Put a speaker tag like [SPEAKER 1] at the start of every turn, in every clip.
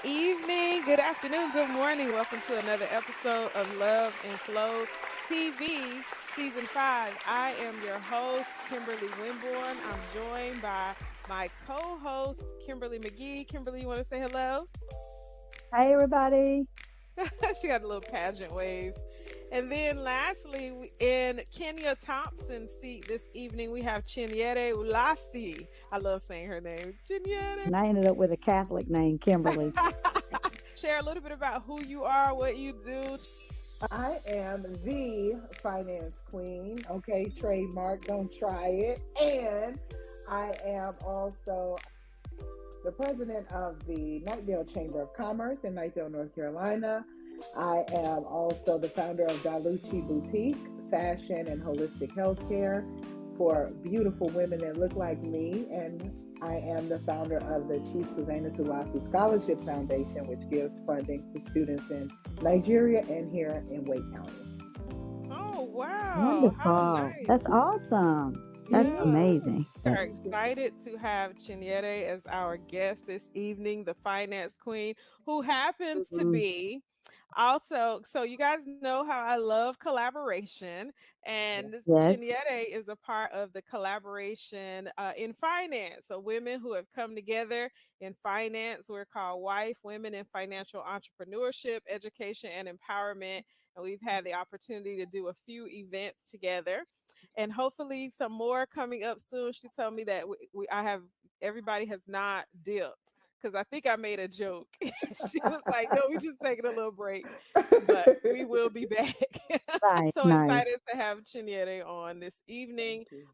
[SPEAKER 1] evening, good afternoon, good morning. Welcome to another episode of Love and Flow TV, Season 5. I am your host, Kimberly Winborn. I'm joined by my co host, Kimberly McGee. Kimberly, you want to say hello?
[SPEAKER 2] Hi, everybody.
[SPEAKER 1] She got a little pageant wave. And then lastly, in Kenia Thompson's seat this evening, we have Chinyere Ulasi. I love saying her name. Chinyere.
[SPEAKER 2] And I ended up with a Catholic name, Kimberly.
[SPEAKER 1] Share a little bit about who you are, what you do.
[SPEAKER 3] I am the finance queen. Okay, trademark, don't try it. And I am also the president of the Knightdale Chamber of Commerce in Knightdale, North Carolina. I am also the founder of Dalucci Boutique, fashion and holistic healthcare for beautiful women that look like me. And I am the founder of the Chinyere Ulasi Scholarship Foundation, which gives funding to students in Nigeria and here in Wake County.
[SPEAKER 1] Oh, wow. How
[SPEAKER 2] Wonderful. That's
[SPEAKER 1] nice.
[SPEAKER 2] awesome. That's
[SPEAKER 1] Yeah.
[SPEAKER 2] amazing.
[SPEAKER 1] We are excited to have Chinyere as our guest this evening, the finance queen, who happens to
[SPEAKER 2] Mhm.
[SPEAKER 1] be also, so you guys know how I love collaboration, and this
[SPEAKER 2] Yes.
[SPEAKER 1] Chinyere is a part of the collaboration in finance. So women who have come together in finance, we're called Wife Women in Financial Entrepreneurship, Education, and Empowerment. And we've had the opportunity to do a few events together and hopefully some more coming up soon. She told me that I have everybody has not dipped because I think I made a joke. She was like, "No, we just taking a little break, but we will be back."
[SPEAKER 2] Nice,
[SPEAKER 1] So
[SPEAKER 2] nice.
[SPEAKER 1] excited to have Chinyere on this
[SPEAKER 3] Thank
[SPEAKER 1] evening.
[SPEAKER 3] you.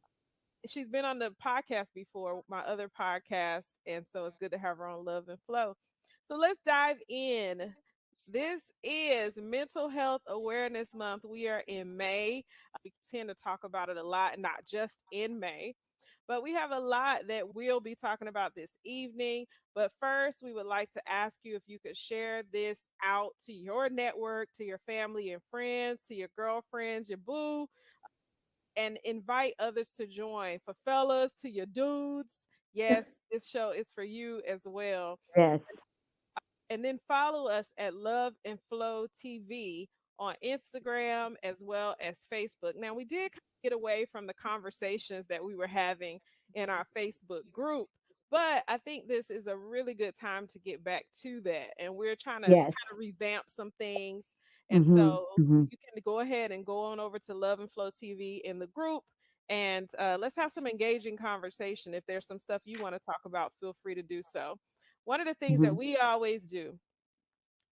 [SPEAKER 1] She's been on the podcast before, my other podcast, and so it's good to have her on Love and Flow. So let's dive in. This is Mental Health Awareness Month. We are in May. We tend to talk about it a lot, not just in May, but we have a lot that we'll be talking about this evening. But first, we would like to ask you if you could share this out to your network, to your family and friends, to your girlfriends, your boo, and invite others to join. For fellas, to your dudes, yes, this show is for you as well.
[SPEAKER 2] Yes.
[SPEAKER 1] And then follow us at Love and Flow TV on Instagram as well as Facebook. Now, we did get away from the conversations that we were having in our Facebook group, but I think this is a really good time to get back to that. And we're trying to kind of
[SPEAKER 2] Yes.
[SPEAKER 1] revamp some things. And
[SPEAKER 2] Mm-hmm.
[SPEAKER 1] so
[SPEAKER 2] Mm-hmm.
[SPEAKER 1] you can go ahead and go on over to Love and Flow TV in the group. And let's have some engaging conversation. If there's some stuff you want to talk about, feel free to do so. One of the things
[SPEAKER 2] Mm-hmm.
[SPEAKER 1] that we always do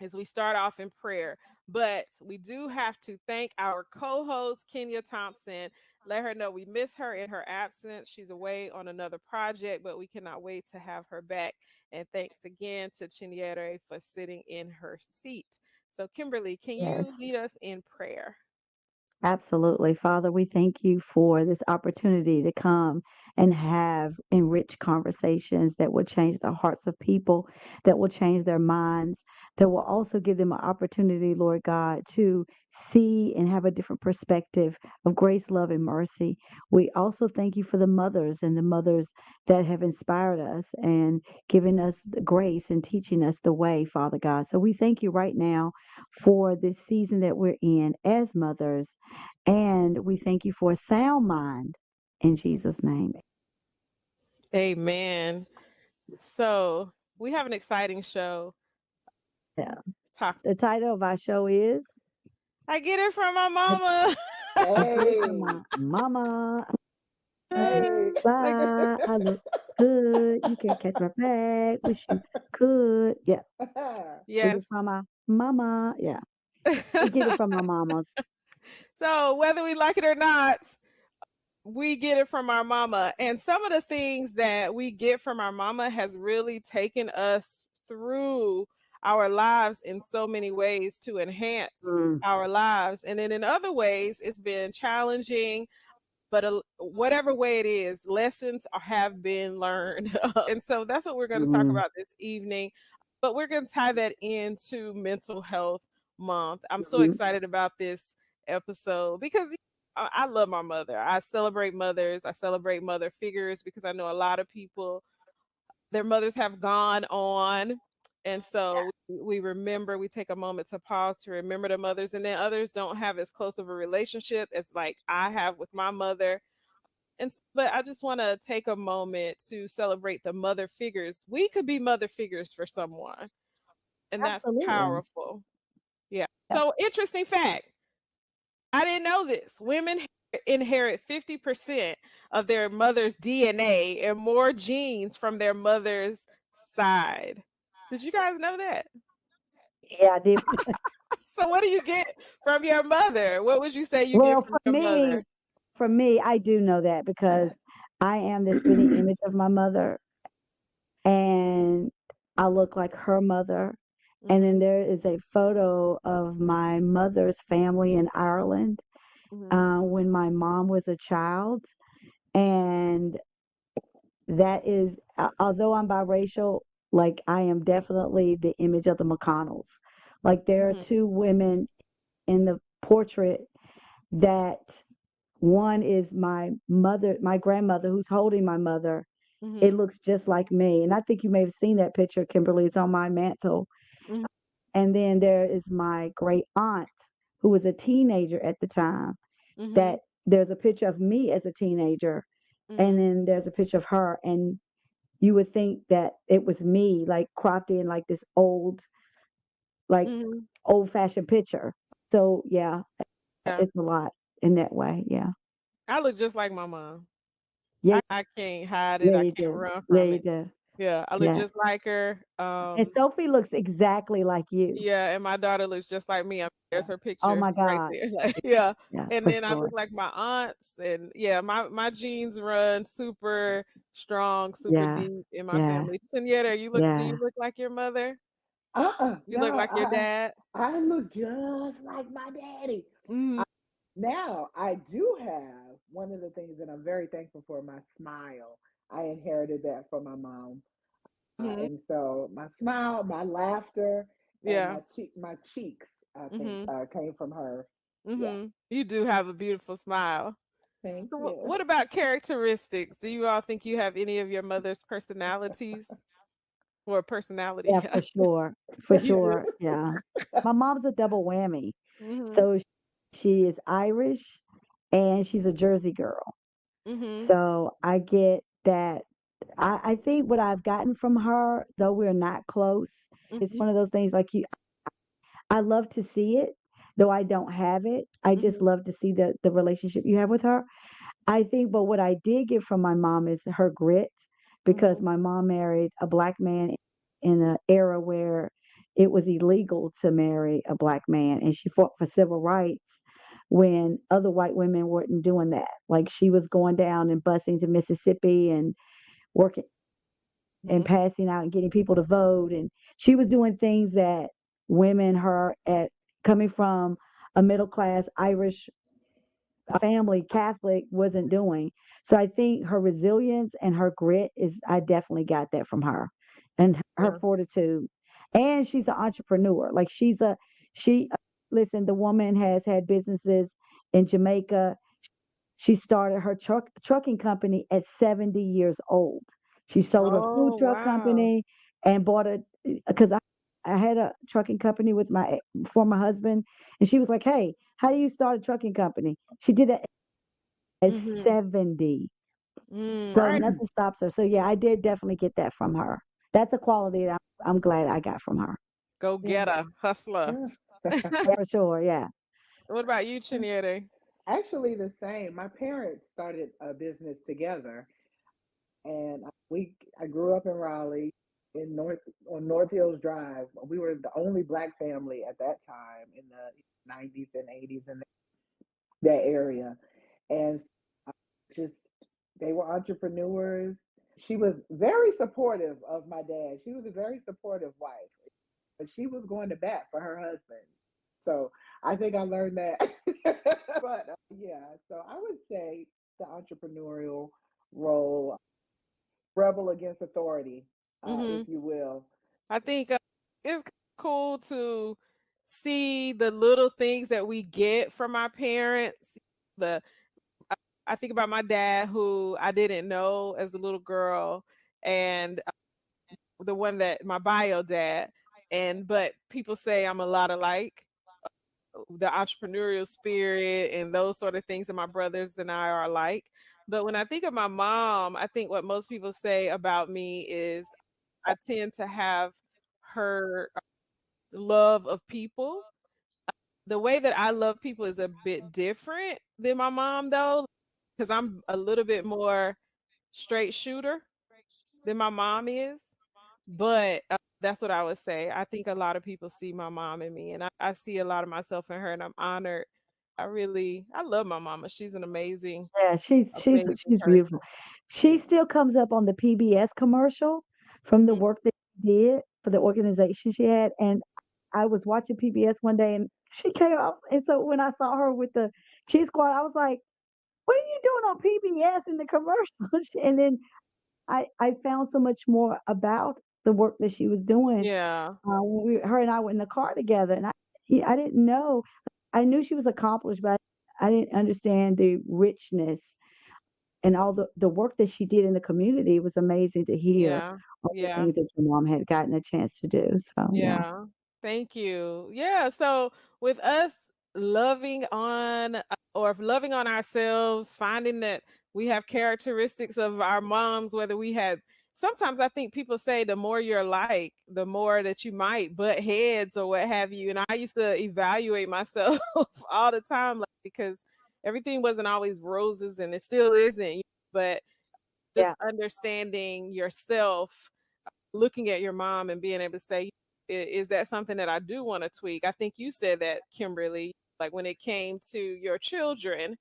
[SPEAKER 1] is we start off in prayer, but we do have to thank our co-host Kenia Thompson. Let her know we miss her in her absence. She's away on another project, but we cannot wait to have her back. And thanks again to Chinyere for sitting in her seat. So Kimberly, can you
[SPEAKER 2] Yes.
[SPEAKER 1] lead us in prayer?
[SPEAKER 2] Absolutely. Father, we thank you for this opportunity to come and have enriched conversations that will change the hearts of people, that will change their minds, that will also give them an opportunity, Lord God, to see and have a different perspective of grace, love, and mercy. We also thank you for the mothers that have inspired us and given us the grace and teaching us the way, Father God. So we thank you right now for this season that we're in as mothers, and we thank you for a sound mind in Jesus' name.
[SPEAKER 1] Amen. So we have an exciting show.
[SPEAKER 2] Yeah.
[SPEAKER 1] Talk.
[SPEAKER 2] The title of our show is
[SPEAKER 1] I get it from my
[SPEAKER 2] I,
[SPEAKER 1] mama.
[SPEAKER 2] I Get It From
[SPEAKER 3] Hey,
[SPEAKER 2] My Mama.
[SPEAKER 3] hey.
[SPEAKER 1] Like,
[SPEAKER 2] Bye. I look good. You can't catch my bag. Wish you could. Yeah. Get
[SPEAKER 1] yes.
[SPEAKER 2] it from my mama. Yeah. We get it from our mamas.
[SPEAKER 1] So whether we like it or not, we get it from our mama. And some of the things that we get from our mama has really taken us through our lives in so many ways to enhance
[SPEAKER 2] Mm,
[SPEAKER 1] our lives. And then in other ways, it's been challenging, but whatever way it is, lessons have been learned. And so that's what we're going to talk
[SPEAKER 2] mm,
[SPEAKER 1] about this evening. But we're going to tie that into Mental Health Month. I'm so
[SPEAKER 2] mhm.
[SPEAKER 1] excited about this episode because I love my mother. I celebrate mothers. I celebrate mother figures because I know a lot of people, their mothers have gone on. And so we remember, we take a moment to pause to remember the mothers, and then others don't have as close of a relationship as like I have with my mother. But I just want to take a moment to celebrate the mother figures. We could be mother figures for someone, and that's
[SPEAKER 2] Absolutely.
[SPEAKER 1] powerful. Yeah.
[SPEAKER 2] Yep.
[SPEAKER 1] So interesting fact. I didn't know this. Women inherit 50% of their mother's DNA and more genes from their mother's side. Did you guys know that?
[SPEAKER 2] Yeah, I did.
[SPEAKER 1] So what do you get from your mother? What would you say you get
[SPEAKER 2] Well,
[SPEAKER 1] from your mother?
[SPEAKER 2] for me, I do know that because I am the spitting image of my mother, and I look like her mother. And then
[SPEAKER 1] Mhm.
[SPEAKER 2] there is a photo of my mother's family in Ireland
[SPEAKER 1] Mhm.
[SPEAKER 2] when my mom was a child. And that is, although I'm biracial, like I am definitely the image of the McConnells. Like there are
[SPEAKER 1] Mhm.
[SPEAKER 2] two women in the portrait that one is my mother, my grandmother, who's holding my mother. It
[SPEAKER 1] Mhm.
[SPEAKER 2] looks just like me. And I think you may have seen that picture, Kimberly. It's on my mantle.
[SPEAKER 1] Mhm.
[SPEAKER 2] And then there is my great aunt, who was a teenager at the time.
[SPEAKER 1] Mhm.
[SPEAKER 2] That there's a picture of me as a teenager, and
[SPEAKER 1] Mhm.
[SPEAKER 2] then there's a picture of her. And you would think that it was me, like cropped in like this like
[SPEAKER 1] Mhm.
[SPEAKER 2] old fashioned picture. So yeah,
[SPEAKER 1] Yeah.
[SPEAKER 2] it's a lot in that way. Yeah.
[SPEAKER 1] I look just like my mom.
[SPEAKER 2] Yeah.
[SPEAKER 1] I can't hide it.
[SPEAKER 2] Yeah,
[SPEAKER 1] I
[SPEAKER 2] you
[SPEAKER 1] can't
[SPEAKER 2] do.
[SPEAKER 1] run
[SPEAKER 2] Yeah,
[SPEAKER 1] from
[SPEAKER 2] you
[SPEAKER 1] it.
[SPEAKER 2] do.
[SPEAKER 1] Yeah, I look
[SPEAKER 2] Yeah.
[SPEAKER 1] just like her.
[SPEAKER 2] And Sophie looks exactly like you.
[SPEAKER 1] Yeah, and my daughter looks just like me. There's her
[SPEAKER 2] Oh
[SPEAKER 1] picture
[SPEAKER 2] my
[SPEAKER 1] right
[SPEAKER 2] God.
[SPEAKER 1] there. Like, yeah.
[SPEAKER 2] Yeah,
[SPEAKER 1] And
[SPEAKER 2] for
[SPEAKER 1] then I look
[SPEAKER 2] sure.
[SPEAKER 1] like my aunts, and yeah, my genes run super strong, super
[SPEAKER 2] Yeah.
[SPEAKER 1] deep in my
[SPEAKER 2] Yeah.
[SPEAKER 1] family. Chinyere, do
[SPEAKER 2] Yeah.
[SPEAKER 1] you look like your mother? You
[SPEAKER 3] No,
[SPEAKER 1] look like your dad?
[SPEAKER 3] I look just like my daddy.
[SPEAKER 1] Mhm.
[SPEAKER 3] Now, I do have one of the things that I'm very thankful for, my smile. I inherited that from my mom.
[SPEAKER 1] Mhm.
[SPEAKER 3] And so my smile, my laughter, and
[SPEAKER 1] Yeah.
[SPEAKER 3] my cheeks, I think,
[SPEAKER 1] Mhm.
[SPEAKER 3] came from her. Yeah.
[SPEAKER 1] Mhm. You do have a beautiful smile.
[SPEAKER 3] Thank
[SPEAKER 1] So
[SPEAKER 3] you.
[SPEAKER 1] what about characteristics? Do you all think you have any of your mother's personalities or personality?
[SPEAKER 2] Yeah, for sure. For
[SPEAKER 1] You do.
[SPEAKER 2] sure. Yeah. My mom's a double whammy.
[SPEAKER 1] Mhm.
[SPEAKER 2] So she is Irish and she's a Jersey girl.
[SPEAKER 1] Mhm.
[SPEAKER 2] So I get that. I think what I've gotten from her, though we're not close,
[SPEAKER 1] Mhm.
[SPEAKER 2] it's one of those things like you, I love to see it, though I don't have it. I just
[SPEAKER 1] Mhm.
[SPEAKER 2] love to see the relationship you have with her. I think, but what I did get from my mom is her grit, because
[SPEAKER 1] Mhm.
[SPEAKER 2] my mom married a black man in an era where it was illegal to marry a black man, and she fought for civil rights when other white women weren't doing that. Like she was going down and busing to Mississippi and working and
[SPEAKER 1] Mhm.
[SPEAKER 2] passing out and getting people to vote, and she was doing things that women her at coming from a middle class Irish family, Catholic, wasn't doing. So I think her resilience and her grit is, I definitely got that from her, and her
[SPEAKER 1] Yeah.
[SPEAKER 2] fortitude. And she's an entrepreneur. Like she, listen, the woman has had businesses in Jamaica. She started her trucking company at 70 years old. She sold a food
[SPEAKER 1] Oh,
[SPEAKER 2] truck
[SPEAKER 1] wow.
[SPEAKER 2] company and bought a, because I had a trucking company with my former husband, and she was like, "Hey, how do you start a trucking company?" She did it at
[SPEAKER 1] Mhm.
[SPEAKER 2] 70. So
[SPEAKER 1] Mm.
[SPEAKER 2] nothing stops her. So yeah, I did definitely get that from her. That's a quality that I'm glad I got from her.
[SPEAKER 1] Go
[SPEAKER 3] Yeah.
[SPEAKER 1] getter, hustler.
[SPEAKER 3] Yeah.
[SPEAKER 2] Yeah, for sure. Yeah.
[SPEAKER 1] What about you, Chinyere?
[SPEAKER 3] Actually, the same. My parents started a business together, and I grew up in Raleigh, in North on North Hills Drive. We were the only black family at that time in the 90s and 80s in that area, and just they were entrepreneurs. She was very supportive of my dad. She was a very supportive wife, but she was going to bat for her husband. So I think I learned that. But yeah, so I would say the entrepreneurial role, rebel against authority, if
[SPEAKER 1] Mhm.
[SPEAKER 3] you will.
[SPEAKER 1] I think it's cool to see the little things that we get from our parents. The I think about my dad, who I didn't know as a little girl, and the one that my bio dad, and but people say I'm a lot alike, the entrepreneurial spirit and those sort of things, and my brothers and I are alike. But when I think of my mom, I think what most people say about me is I tend to have her love of people. The way that I love people is a bit different than my mom, though, because I'm a little bit more straight shooter than my mom is. But that's what I would say. I think a lot of people see my mom in me, and I see a lot of myself in her, and I'm honored. I love my mama. She's an amazing,
[SPEAKER 2] Yeah,
[SPEAKER 1] amazing
[SPEAKER 2] she's
[SPEAKER 1] person.
[SPEAKER 2] beautiful. She
[SPEAKER 1] Yeah.
[SPEAKER 2] still comes up on the PBS commercial from the
[SPEAKER 1] Mhm.
[SPEAKER 2] work that she did for the organization she had, and I was watching PBS one day and she came off, and so when I saw her with the Cheese Squad, I was like, "What are you doing on PBS in the commercial?" And then I found so much more about the work that she was doing
[SPEAKER 1] Yeah.
[SPEAKER 2] when her and I were in the car together, and I didn't know. I knew she was accomplished, but I didn't understand the richness and all the work that she did in the community. It was amazing to hear
[SPEAKER 1] Yeah.
[SPEAKER 2] all the
[SPEAKER 1] Yeah.
[SPEAKER 2] things that your mom had gotten a chance to do. So yeah,
[SPEAKER 1] Yeah. Thank you. Yeah. So with us loving on or loving on ourselves, finding that we have characteristics of our moms, whether we had sometimes I think people say the more you're like, the more that you might butt heads or what have you. And I used to evaluate myself all the time, like, because everything wasn't always roses and it still isn't. But just
[SPEAKER 2] yeah,
[SPEAKER 1] understanding yourself, looking at your mom and being able to say, is that something that I do want to tweak? I think you said that, Kimberly, like when it came to your children.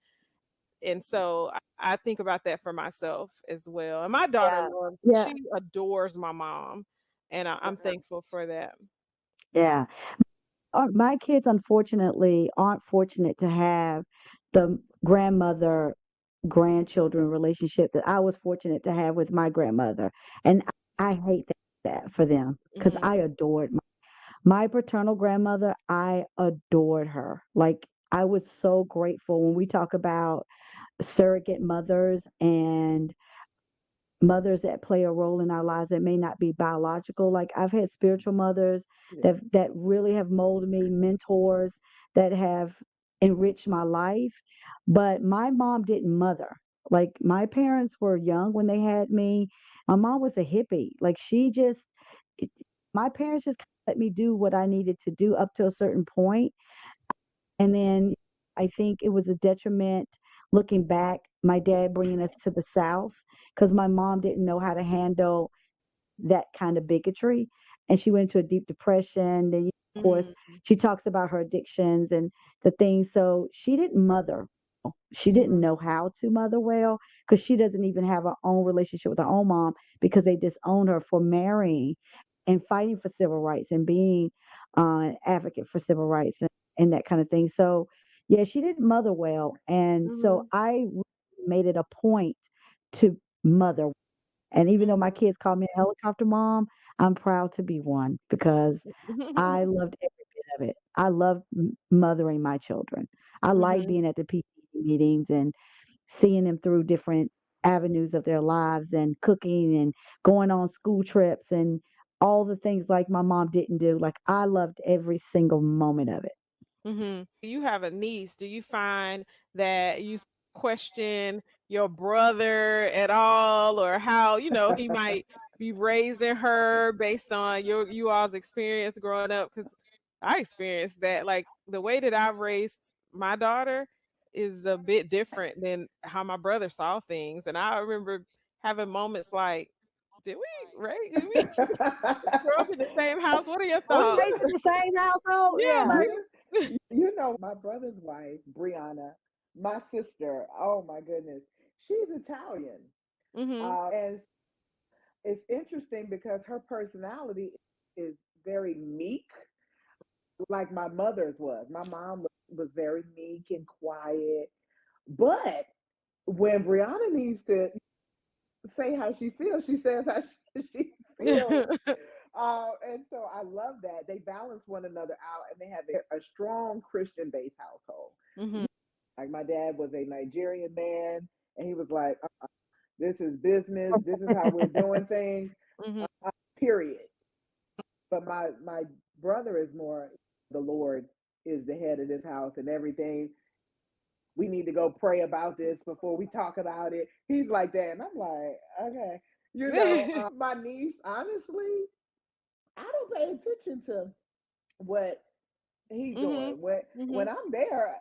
[SPEAKER 1] And so I think about that for myself as well. And my daughter
[SPEAKER 2] yeah,
[SPEAKER 1] loves,
[SPEAKER 2] yeah,
[SPEAKER 1] she adores my mom. And I'm thankful for that.
[SPEAKER 2] yeah. My kids, unfortunately, aren't fortunate to have the grandmother grandchildren relationship that I was fortunate to have with my grandmother, and I hate that for them because
[SPEAKER 1] Hmm.
[SPEAKER 2] I adored my paternal grandmother. I adored her. Like, I was so grateful when we talk about surrogate mothers and mothers that play a role in our lives that may not be biological. Like, I've had spiritual mothers that really have molded me, mentors that have enriched my life. But my mom didn't mother. Like, my parents were young when they had me. My mom was a hippie. Like, she just it- my parents just let me do what I needed to do up to a certain point. And then I think it was a detriment looking back, my dad bringing us to the South, because my mom didn't know how to handle that kind of bigotry. And she went into a deep depression. Then, of course,
[SPEAKER 1] Mm-hmm.
[SPEAKER 2] she talks about her addictions and the things. So she didn't mother. She didn't
[SPEAKER 1] Hmm.
[SPEAKER 2] know how to mother well because she doesn't even have her own relationship with her own mom because they disowned her for marrying and fighting for civil rights and being an advocate for civil rights and that kind of thing. So, yeah, she didn't mother well. And so
[SPEAKER 1] Hmm.
[SPEAKER 2] I really made it a point to mother, and even though my kids call me a helicopter mom, I'm proud to be one because I
[SPEAKER 1] Hmm.
[SPEAKER 2] loved every bit of it. I love mothering my children. I like
[SPEAKER 1] Hmm.
[SPEAKER 2] being at the PTA meetings and seeing them through different avenues of their lives and cooking and going on school trips and all the things like my mom didn't do. Like, I loved every single moment of it.
[SPEAKER 1] You have a niece. Do you find that you question your brother at all, or how he might be raising her based on you all's experience growing up? Because I experienced that. Like the way that I've raised my daughter is a bit different than how my brother saw things, and I remember having moments like, did we grow up in the same house? What are your
[SPEAKER 2] Are we
[SPEAKER 1] thoughts?
[SPEAKER 2] raised in the same household?
[SPEAKER 1] Yeah,
[SPEAKER 2] Yeah.
[SPEAKER 1] like.
[SPEAKER 3] My brother's wife, Brianna, my sister, oh my goodness, she's Italian.
[SPEAKER 1] Mhm.
[SPEAKER 3] And it's interesting because her personality is very meek, like my mother's was. My mom was very meek and quiet. But when Brianna needs to say how she feels, she says how she feels. And so I love that. They balance one another out and they have a strong Christian based household.
[SPEAKER 1] Mhm.
[SPEAKER 3] Like my dad was a Nigerian man, and he was like, this is business. This is how we're doing things.
[SPEAKER 1] Mhm.
[SPEAKER 3] period. But my brother is more, the Lord is the head of this house and everything. We need to go pray about this before we talk about it. He's like that, and I'm like, okay, my niece, honestly, I don't pay attention to what he
[SPEAKER 1] Mhm.
[SPEAKER 3] doing. When
[SPEAKER 1] Mhm.
[SPEAKER 3] I'm there,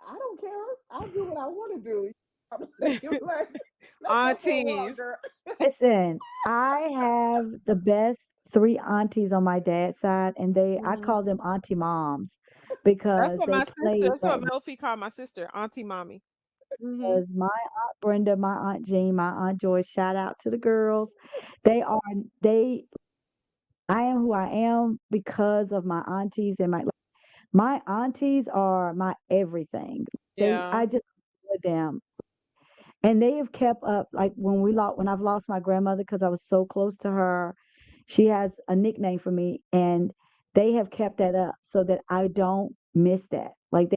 [SPEAKER 3] I don't care. I'll do what I want to do. I'm like, let's go for a walk,
[SPEAKER 1] Aunties.
[SPEAKER 3] girl.
[SPEAKER 2] Listen, I have the best 3 aunties on my dad's side, and I
[SPEAKER 1] Mhm.
[SPEAKER 2] call them auntie moms
[SPEAKER 1] That's
[SPEAKER 2] because
[SPEAKER 1] what
[SPEAKER 2] they
[SPEAKER 1] my sister.
[SPEAKER 2] played
[SPEAKER 1] That's
[SPEAKER 2] that
[SPEAKER 1] what Melfi called my sister, Auntie Mommy. Mhm.
[SPEAKER 2] was my Aunt Brenda, my Aunt Jean, my Aunt Joyce. Shout out to the girls. They are they I am who I am because of my aunties and my aunties are my everything.
[SPEAKER 1] Yeah.
[SPEAKER 2] I just with them. And they have kept up like when I've lost my grandmother because I was so close to her. She has a nickname for me, and they have kept that up so that I don't miss that. Like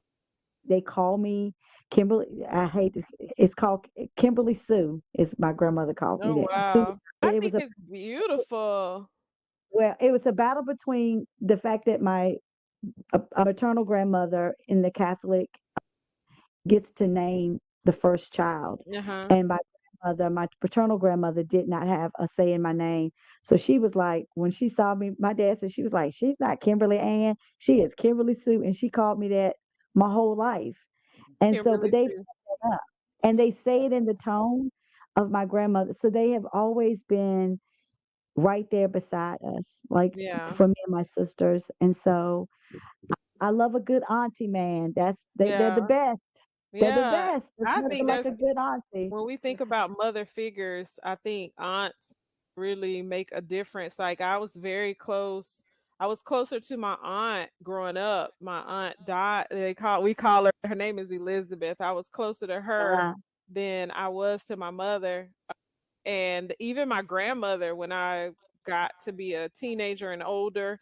[SPEAKER 2] they call me Kimberly. I hate this. It's called Kimberly Sue. Is my grandmother called me
[SPEAKER 1] Oh
[SPEAKER 2] that. Sue.
[SPEAKER 1] wow. I
[SPEAKER 2] It
[SPEAKER 1] think
[SPEAKER 2] was a
[SPEAKER 1] it's beautiful.
[SPEAKER 2] it was a battle between the fact that my a maternal grandmother in the Catholic gets to name the first child.
[SPEAKER 1] Uh huh.
[SPEAKER 2] And my paternal grandmother did not have a say in my name. So she was like, when she saw me, my dad said, she was like, she's not Kimberly Ann, she is Kimberly Sue. And she called me that my whole life. And so, but
[SPEAKER 1] Kimberly
[SPEAKER 2] they've
[SPEAKER 1] Sue.
[SPEAKER 2] kept that up. And they say it in the tone of my grandmother. So they have always been right there beside us, like
[SPEAKER 1] Yeah.
[SPEAKER 2] for me and my sisters. And so I love a good auntie, man. They're the
[SPEAKER 1] Yeah.
[SPEAKER 2] best. They're the
[SPEAKER 1] Yeah.
[SPEAKER 2] best. There's
[SPEAKER 1] I
[SPEAKER 2] nothing
[SPEAKER 1] think
[SPEAKER 2] like
[SPEAKER 1] there's
[SPEAKER 2] a good auntie.
[SPEAKER 1] when we think about mother figures, I think aunts really make a difference. Like I was very close. I was closer to my aunt growing up. My aunt died. We call her. Her name is Elizabeth. I was closer to her
[SPEAKER 2] Uh,
[SPEAKER 1] than I was to my mother, and even my grandmother. When I got to be a teenager and older,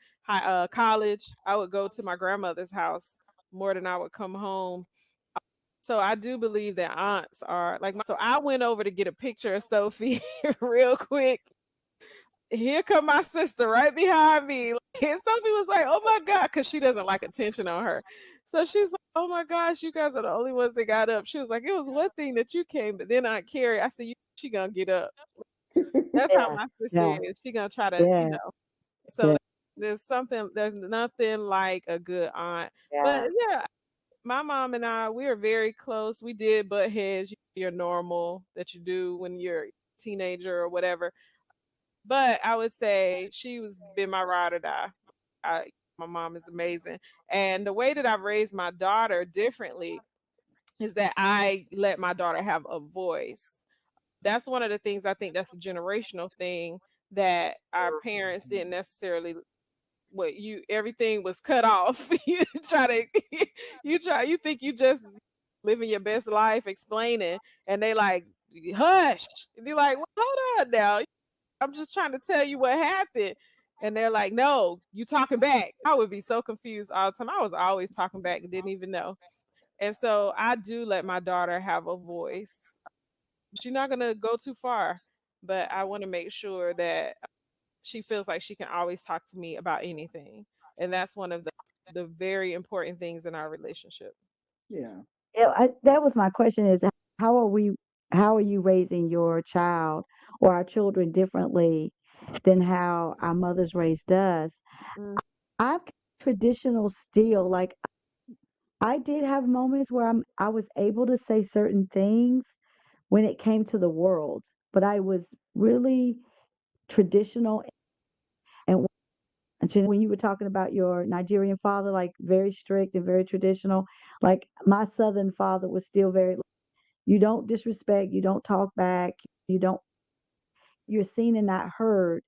[SPEAKER 1] college, I would go to my grandmother's house more than I would come home. So I do believe that aunts are like so I went over to get a picture of Sophie real quick. Here come my sister right behind me. And Sophie was like, "Oh my god," because she doesn't like attention on her. So she's like, "Oh my gosh, you guys are the only ones that got up." She was like, "It was one thing that you came, but then Aunt Carrie," I said, she gonna get up." That's how
[SPEAKER 2] yeah,
[SPEAKER 1] my sister
[SPEAKER 2] yeah,
[SPEAKER 1] is. She gonna try to,
[SPEAKER 2] yeah,
[SPEAKER 1] So
[SPEAKER 2] yeah,
[SPEAKER 1] there's nothing like a good aunt. But
[SPEAKER 2] yeah.
[SPEAKER 1] yeah, my mom and I, we are very close. We did butt heads. You're normal that you do when you're a teenager or whatever. But I would say she was been my ride or die. My mom is amazing, and the way that I've raised my daughter differently is that I let my daughter have a voice. That's one of the things I think that's a generational thing that our parents didn't necessarily what you everything was cut off. You try to you think you just living your best life explaining and they like hush. And you're like, well, hold on now. I'm just trying to tell you what happened. And they're like, no, you talking back. I would be so confused all the time. I was always talking back and didn't even know. And so I do let my daughter have a voice. She's not gonna go too far, but I want to make sure that she feels like she can always talk to me about anything. And that's one of the very important things in our relationship.
[SPEAKER 3] Yeah.
[SPEAKER 2] Yeah, that was my question is how are we how are you raising your child or our children differently than how our mothers raised us?
[SPEAKER 1] Mm,
[SPEAKER 2] I'm traditional still. Like I did have moments where I was able to say certain things when it came to the world, but I was really traditional. And when you were talking about your Nigerian father, like very strict and very traditional, like my Southern father was still very, you don't disrespect, you don't talk back, you don't, you're seen and not heard.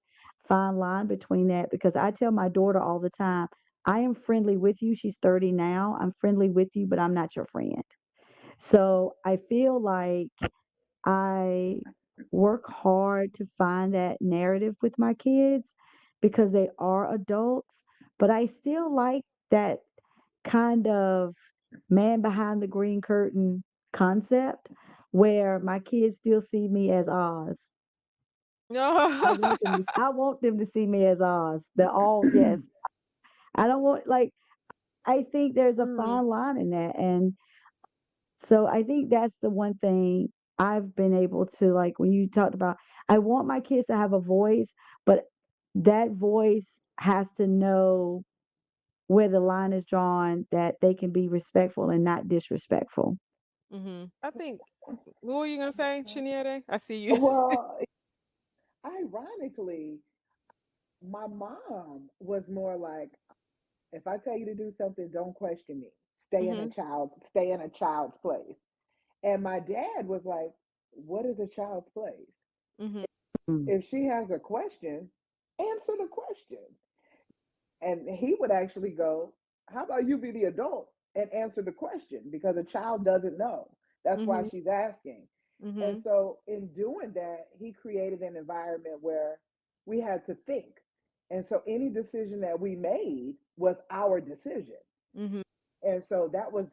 [SPEAKER 2] Fine line between that because I tell my daughter all the time, I am friendly with you. She's 30 now. I'm friendly with you, but I'm not your friend. So I feel like I work hard to find that narrative with my kids because they are adults, but I still like that kind of man behind the green curtain concept where my kids still see me as Oz.
[SPEAKER 1] No.
[SPEAKER 2] I want them to see me as Oz. They're all yes. I don't want like I think there's a
[SPEAKER 1] Mm,
[SPEAKER 2] fine line in that. And so I think that's the one thing I've been able to like when you talked about I want my kids to have a voice, but that voice has to know where the line is drawn that they can be respectful and not disrespectful.
[SPEAKER 1] I think. What were you gonna say, Chinyere? I see you.
[SPEAKER 3] Well, ironically, my mom was more like, if I tell you to do something, don't question me.
[SPEAKER 1] Mhm.
[SPEAKER 3] Stay in a child's place. And my dad was like, what is a child's place?
[SPEAKER 1] Mhm.
[SPEAKER 2] Mm.
[SPEAKER 3] If she has a question, answer the question. And he would actually go, how about you be the adult and answer the question? Because a child doesn't know. That's why
[SPEAKER 1] Mhm.
[SPEAKER 3] she's asking. And
[SPEAKER 1] Mhm.
[SPEAKER 3] so, in doing that, he created an environment where we had to think. And so, any decision that we made was our decision.
[SPEAKER 1] Mhm.
[SPEAKER 3] And so, that was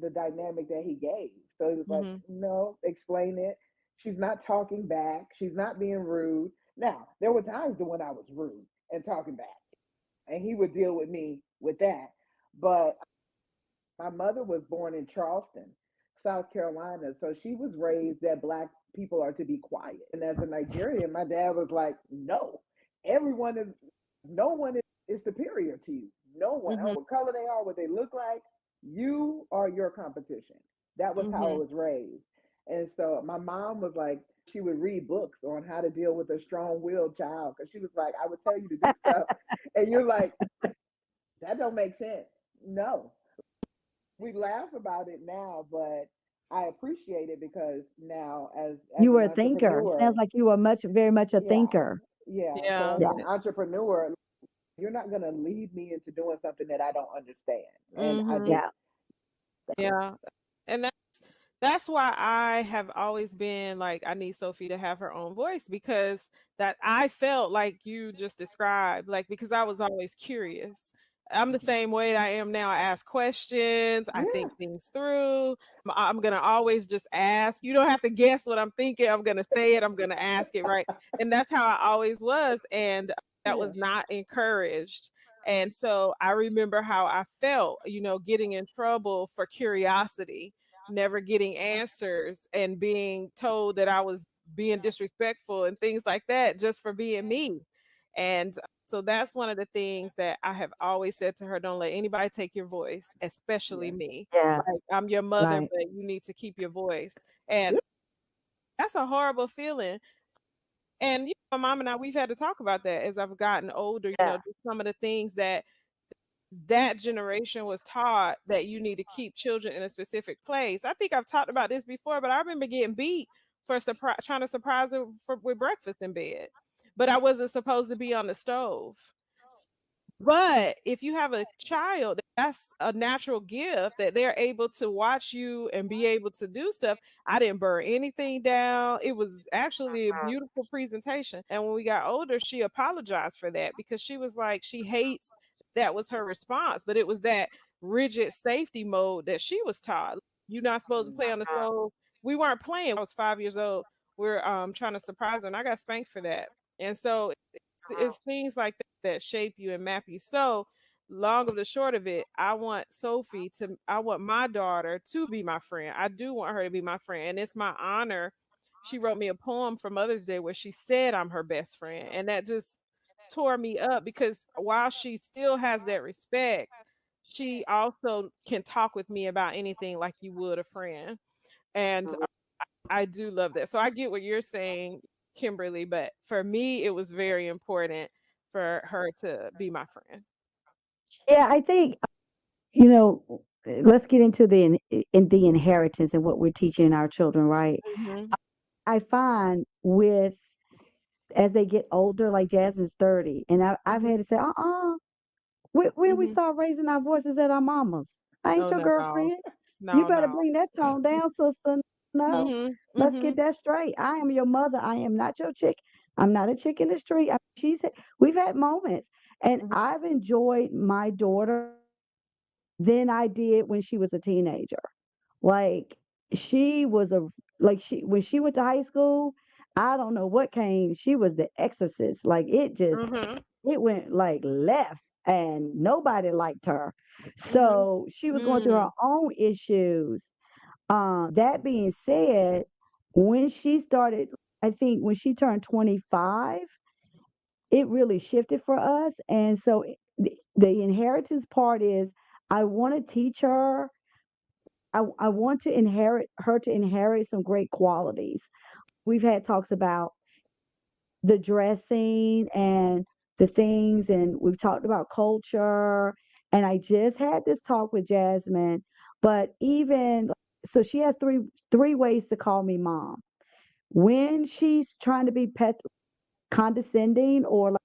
[SPEAKER 3] the dynamic that he gave. So, he was like,
[SPEAKER 1] Mhm.
[SPEAKER 3] no, explain it. She's not talking back. She's not being rude. Now, there were times when I was rude and talking back and he would deal with me with that. But my mother was born in Charleston, South Carolina, so she was raised that black people are to be quiet. And as a Nigerian, my dad was like, "No, everyone is, no one is superior to you. No one. I don't
[SPEAKER 1] Mhm.
[SPEAKER 3] know what color they are, what they look like. You are your competition." That was how I
[SPEAKER 1] Mhm.
[SPEAKER 3] was raised. And so my mom was like, she would read books on how to deal with a strong-willed child because she was like, I would tell you to do stuff, and you're like, that don't make sense. No, we laugh about it now, but I appreciate it because now, as
[SPEAKER 2] You were
[SPEAKER 3] an
[SPEAKER 2] a thinker. Sounds
[SPEAKER 3] entrepreneur,
[SPEAKER 2] like you were very much a
[SPEAKER 3] yeah,
[SPEAKER 2] thinker.
[SPEAKER 3] yeah. So
[SPEAKER 1] Yeah.
[SPEAKER 3] as
[SPEAKER 2] Yeah.
[SPEAKER 3] an entrepreneur, you're not gonna lead me into doing something that I don't understand, and I
[SPEAKER 1] Mhm.
[SPEAKER 3] did.
[SPEAKER 2] Yeah.
[SPEAKER 1] Yeah. And that's why I have always been like, I need Sophie to have her own voice because that I felt like you just described, like, because I was always curious. I'm the
[SPEAKER 3] Mhm.
[SPEAKER 1] same way that I am now. I ask questions, I
[SPEAKER 3] Yeah,
[SPEAKER 1] think things through. I'm going to always just ask. You don't have to guess what I'm thinking. I'm going to say it, I'm going to ask it, right? And that's how I always was. And that
[SPEAKER 3] yeah,
[SPEAKER 1] was not encouraged. And so I remember how I felt, getting in trouble for curiosity, never getting answers, and being told that I was being disrespectful and things like that just for being me. And so that's one of the things that I have always said to her, don't let anybody take your voice, especially
[SPEAKER 3] yeah,
[SPEAKER 1] me.
[SPEAKER 2] Yeah.
[SPEAKER 1] Like, I'm your mother,
[SPEAKER 2] Right.
[SPEAKER 1] but you need to keep your voice. And
[SPEAKER 3] yeah,
[SPEAKER 1] that's a horrible feeling. And my mom and I, we've had to talk about that as I've gotten older,
[SPEAKER 2] Yeah.
[SPEAKER 1] just some of the things that generation was taught, that you need to keep children in a specific place. I think I've talked about this before, but I remember getting beat for trying to surprise her with breakfast in bed, but I wasn't supposed to be on the stove. But if you have a child, that's a natural gift that they're able to watch you and be able to do stuff. I didn't burn anything down. It was actually a beautiful presentation. And when we got older, she apologized for that because she was like, she hates that was her response, but it was that rigid safety mode that she was taught. You're not supposed to play on the stove. We weren't playing. I was 5 years old. We're trying to surprise her, and I got spanked for that. And so it's things like that shape you and map you. So, long of the short of it, I want my daughter to be my friend. I do want her to be my friend, and it's my honor. She wrote me a poem for Mother's Day where she said I'm her best friend, and that just tore me up because while she still has that respect, she also can talk with me about anything like you would a friend. And I do love that. So I get what you're saying, Kimberly, but for me, it was very important for her to be my friend.
[SPEAKER 2] Yeah, I think you know, let's get into the inheritance and what we're teaching our children, right?
[SPEAKER 1] Hmm.
[SPEAKER 2] I find with as they get older, like Jasmine's 30, and I've
[SPEAKER 1] Hmm.
[SPEAKER 2] had to say, where we
[SPEAKER 1] Hmm.
[SPEAKER 2] start raising our voices at our mamas. I ain't
[SPEAKER 1] Oh
[SPEAKER 2] your
[SPEAKER 1] no, no,
[SPEAKER 2] girlfriend. You
[SPEAKER 1] no,
[SPEAKER 2] better
[SPEAKER 1] no.
[SPEAKER 2] bring that tone down, sister. No,
[SPEAKER 1] Hmm.
[SPEAKER 2] let's
[SPEAKER 1] Hmm.
[SPEAKER 2] get that straight. I am your mother. I am not your chick. I'm not a chick in the street. We've had moments, and
[SPEAKER 1] Hmm.
[SPEAKER 2] I've enjoyed my daughter than I did when she was a teenager. Like she was a like she when she went to high school, I don't know what came. She was the exorcist. Like
[SPEAKER 1] Mhm.
[SPEAKER 2] it went like left and nobody liked her.
[SPEAKER 1] Mhm.
[SPEAKER 2] So she was going through her
[SPEAKER 1] Mm.
[SPEAKER 2] own issues. That being said, when she started, I think when she turned 25, it really shifted for us. And so the inheritance part is I want to teach her. I want to inherit her to inherit some great qualities. We've had talks about the dressing and the things, and we've talked about culture. And I just had this talk with Jasmine, but even so, she has three ways to call me mom. When she's trying to be condescending, or like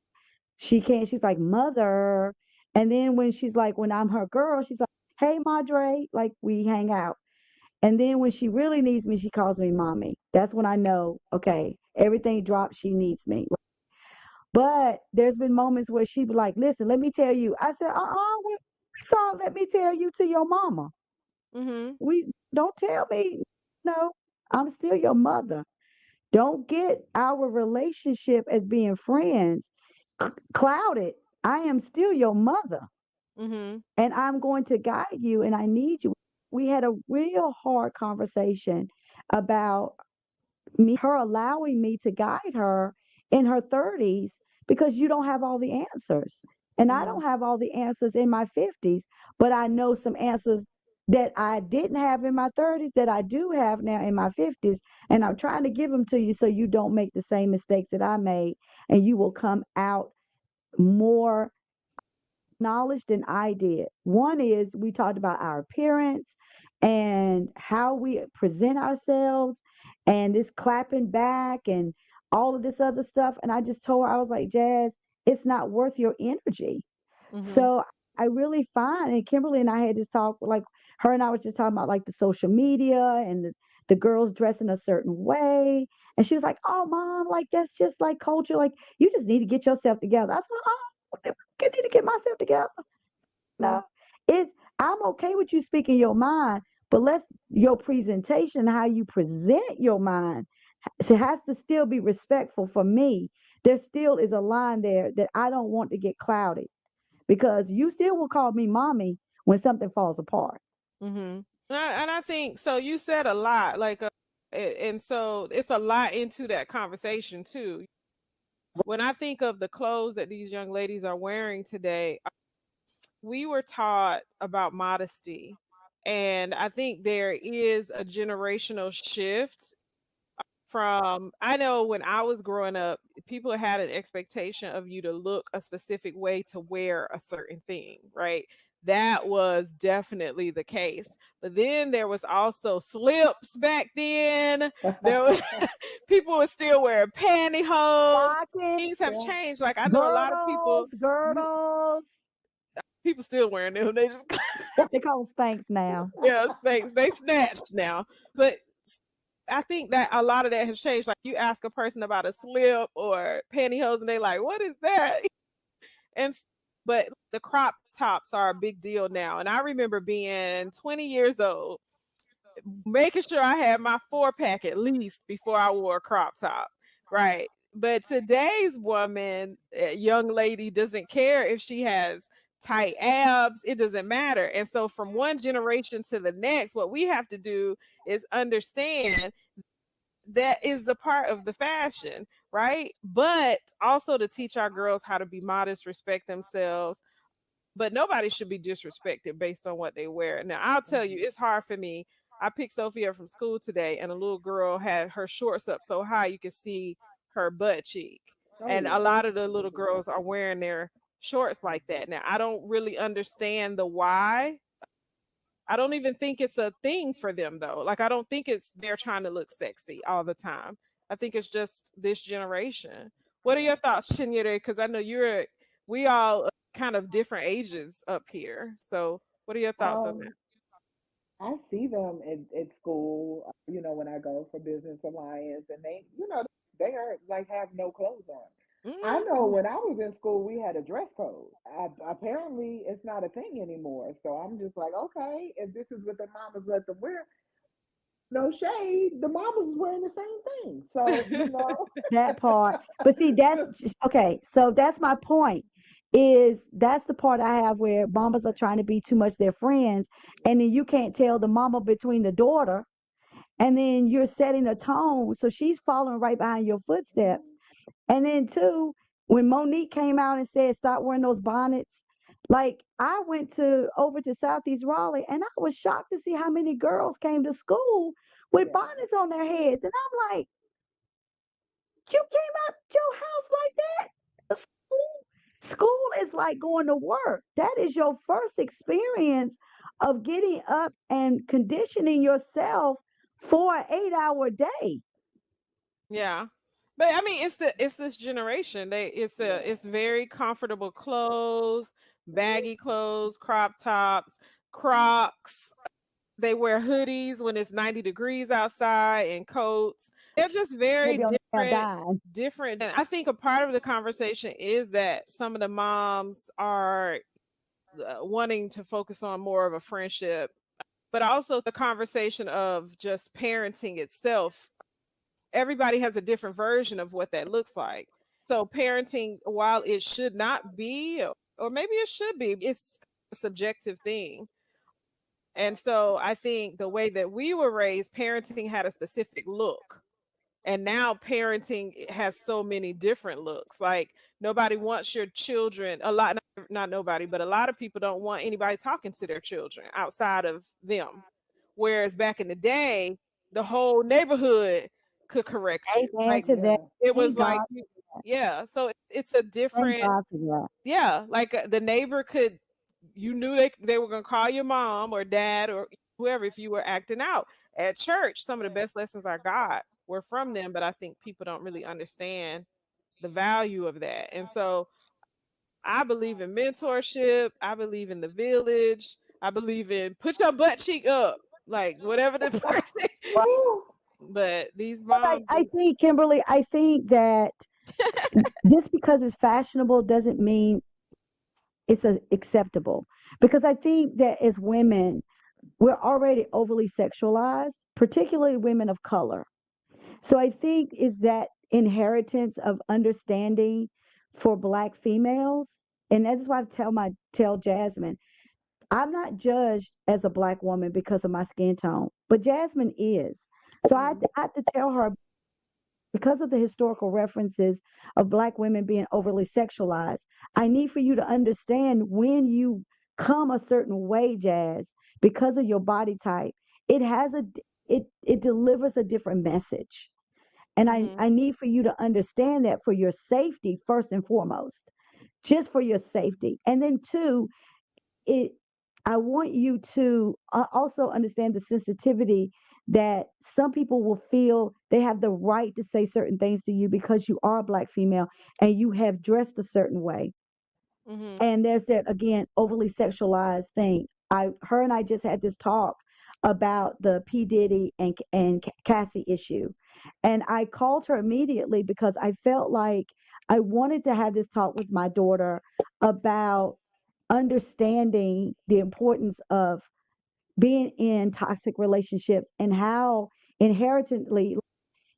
[SPEAKER 2] she can't, she's like mother. And then when she's like, when I'm her girl, she's like, hey Madre, like we hang out. And then when she really needs me, she calls me mommy. That's when I know, okay, everything drops, she needs me. But there's been moments where she be like, listen, let me tell you. I said, we start, let me tell you to your mama.
[SPEAKER 1] Mhm.
[SPEAKER 2] We don't tell me, no, I'm still your mother. Don't get our relationship as being friends clouded. I am still your mother
[SPEAKER 1] Mhm.
[SPEAKER 2] and I'm going to guide you and I need you. We had a real hard conversation about her allowing me to guide her in her 30s because you don't have all the answers. And I don't
[SPEAKER 1] Mhm.
[SPEAKER 2] have all the answers in my 50s, but I know some answers that I didn't have in my 30s that I do have now in my 50s. And I'm trying to give them to you so you don't make the same mistakes that I made and you will come out more knowledge than I did. One is we talked about our appearance and how we present ourselves and this clapping back and all of this other stuff. And I just told her, I was like, Jazz, it's not worth your energy.
[SPEAKER 1] Mhm.
[SPEAKER 2] So I really find, and Kimberly and I had this talk, like her and I was just talking about like the social media and the girls dressing a certain way. And she was like, oh, mom, like that's just like culture. Like you just need to get yourself together. I said, oh, I need to get myself together.
[SPEAKER 1] Mhm.
[SPEAKER 2] No, it's I'm okay with you speaking your mind, but let's your presentation, how you present your mind, it has to still be respectful for me. There still is a line there that I don't want to get clouded because you still will call me mommy when something falls apart.
[SPEAKER 1] Mhm. And I think so. You said a lot, like, and so it's a lot into that conversation too. When I think of the clothes that these young ladies are wearing today, we were taught about modesty, and I think there is a generational shift from I know when I was growing up, people had an expectation of you to look a specific way to wear a certain thing, right? That was definitely the case. But then there was also slips back then. There was people were still wearing pantyhose. Things have
[SPEAKER 2] Pockets,
[SPEAKER 3] Yeah.
[SPEAKER 1] changed. Like I know a lot of people
[SPEAKER 2] girdles, girdles.
[SPEAKER 1] people still wearing them. They just
[SPEAKER 2] They call them Spanx now.
[SPEAKER 1] yeah, they snatched now. But I think that a lot of that has changed. Like you ask a person about a slip or pantyhose, and they like, "What is that?" And but the crop tops are a big deal now. And I remember being 20 years old, making sure I had my 4 pack at least before I wore a crop top, right? But today's woman, young lady, doesn't care if she has tight abs, it doesn't matter. And so, from one generation to the next, what we have to do is understand that is a part of the fashion, right? But also to teach our girls how to be modest, respect themselves, but nobody should be disrespected based on what they wear. Now, I'll tell you,
[SPEAKER 3] Mhm.
[SPEAKER 1] it's hard for me. I picked Sophie up from school today, and a little girl had her shorts up so high you could see her butt cheek.
[SPEAKER 3] Oh
[SPEAKER 1] And a
[SPEAKER 3] yeah.
[SPEAKER 1] lot of the little girls are wearing their shorts like that. Now, I don't really understand the why. I don't even think it's a thing for them though. Like I don't think it's they're trying to look sexy all the time. I think it's just this generation. What are
[SPEAKER 3] Yeah.
[SPEAKER 1] your thoughts, Chinyere? Because I know we all kind of different ages up here. So what are your thoughts on that?
[SPEAKER 3] Um, I see them at school, when I go for Business Alliance, and they are like have no clothes on. I
[SPEAKER 1] Mm,
[SPEAKER 3] know when I was in school, we had a dress code. Apparently, it's not a thing anymore. So I'm just like, okay, if this is what the mamas let them wear, no shade, the mamas was wearing the same thing. So, you know,
[SPEAKER 2] That part. But see, that's just, okay. So that's my point. Is that's the part I have where mamas are trying to be too much their friends, and then you can't tell the mama between the daughter, and then you're setting a tone, so she's following right behind your footsteps. And then two, when Monique came out and said stop wearing those bonnets, like I went to over to Southeast Raleigh, and I was shocked to see how many girls came to school with
[SPEAKER 3] yeah,
[SPEAKER 2] bonnets on their heads, and I'm like, you came out your house like that? School is like going to work. That is your first experience of getting up and conditioning yourself for an 8 hour day.
[SPEAKER 1] Yeah. But I mean, it's this generation. It's
[SPEAKER 3] yeah,
[SPEAKER 1] very comfortable clothes, baggy clothes, crop tops, Crocs. They wear hoodies when it's 90 degrees outside and coats. They're just very
[SPEAKER 2] Maybe on the
[SPEAKER 1] different.
[SPEAKER 2] dime.
[SPEAKER 1] And I think a part of the conversation is that some of the moms are wanting to focus on more of a friendship, but also the conversation of just parenting itself. Everybody has a different version of what that looks like. So parenting, while it should not be, or maybe it should be, it's a subjective thing. And so I think the way that we were raised, parenting had a specific look. And now parenting has so many different looks. Like nobody wants your children, a lot, not nobody, but a lot of people don't want anybody talking to their children outside of them. Whereas back in the day, the whole neighborhood could correct you.
[SPEAKER 2] Amen
[SPEAKER 1] Like
[SPEAKER 2] to that.
[SPEAKER 3] yeah,
[SPEAKER 1] it was
[SPEAKER 2] Thank
[SPEAKER 1] like,
[SPEAKER 2] God.
[SPEAKER 1] yeah. So it's a
[SPEAKER 2] Thank
[SPEAKER 1] different,
[SPEAKER 2] God for that.
[SPEAKER 1] yeah. Like the neighbor could, you knew they were going to call your mom or dad or whoever if you were acting out at church. Some of the best lessons I got were from them, but I think people don't really understand the value of that. And so I believe in mentorship. I believe in the village. I believe in put your butt cheek up, like whatever the person.
[SPEAKER 3] woo,
[SPEAKER 1] But these
[SPEAKER 2] But
[SPEAKER 1] moms,
[SPEAKER 2] I think, Kimberly, I think that just because it's fashionable doesn't mean it's acceptable. Because I think that as women, we're already overly sexualized, particularly women of color. So I think is that inheritance of understanding for black females. And that's why tell Jasmine, I'm not judged as a black woman because of my skin tone, but Jasmine is. So
[SPEAKER 1] mhm,
[SPEAKER 2] I had to tell her because of the historical references of black women being overly sexualized. I need for you to understand when you come a certain way, Jazz, because of your body type, it has a it delivers a different message. And
[SPEAKER 1] mhm,
[SPEAKER 2] I need for you to understand that for your safety, first and foremost, just for your safety. And then two, it I want you to also understand the sensitivity that some people will feel they have the right to say certain things to you because you are a black female and you have dressed a certain way.
[SPEAKER 1] mhm,
[SPEAKER 2] And there's that again overly sexualized thing. Her and I just had this talk about the P Diddy and Cassie issue, and I called her immediately because I felt like I wanted to have this talk with my daughter about understanding the importance of being in toxic relationships and how inherently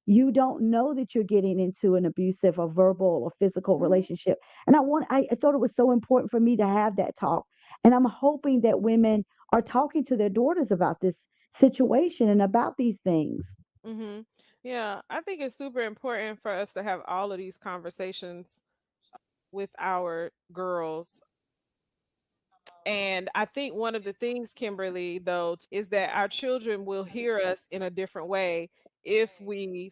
[SPEAKER 2] you don't know that you're getting into an abusive or verbal or physical
[SPEAKER 3] mhm,
[SPEAKER 2] relationship. And I thought it was so important for me to have that talk. And I'm hoping that women are talking to their daughters about this situation and about these things.
[SPEAKER 1] mhm. Yeah, I think it's super important for us to have all of these conversations with our girls. And I think one of the things, Kimberly, though, is that our children will hear us in a different way if we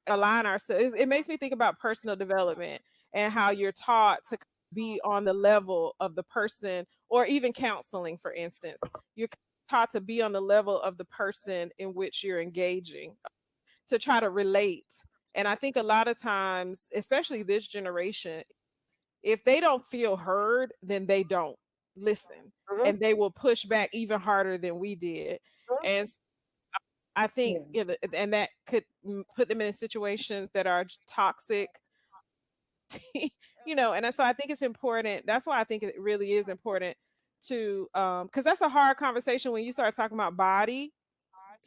[SPEAKER 1] align ourselves. It makes me think about personal development and how you're taught to be on the level of the person, or even counseling, for instance. You're taught to be on the level of the person in which you're engaging to try to relate. And I think a lot of times, especially this generation, if they don't feel heard, then they don't listen
[SPEAKER 2] Mhm,
[SPEAKER 1] and they will push back even harder than we did. And I think,
[SPEAKER 3] yeah,
[SPEAKER 1] you know, and that could put them in situations that are toxic, and so I think it's important. That's why I think it really is important to, because that's a hard conversation when you start talking about body.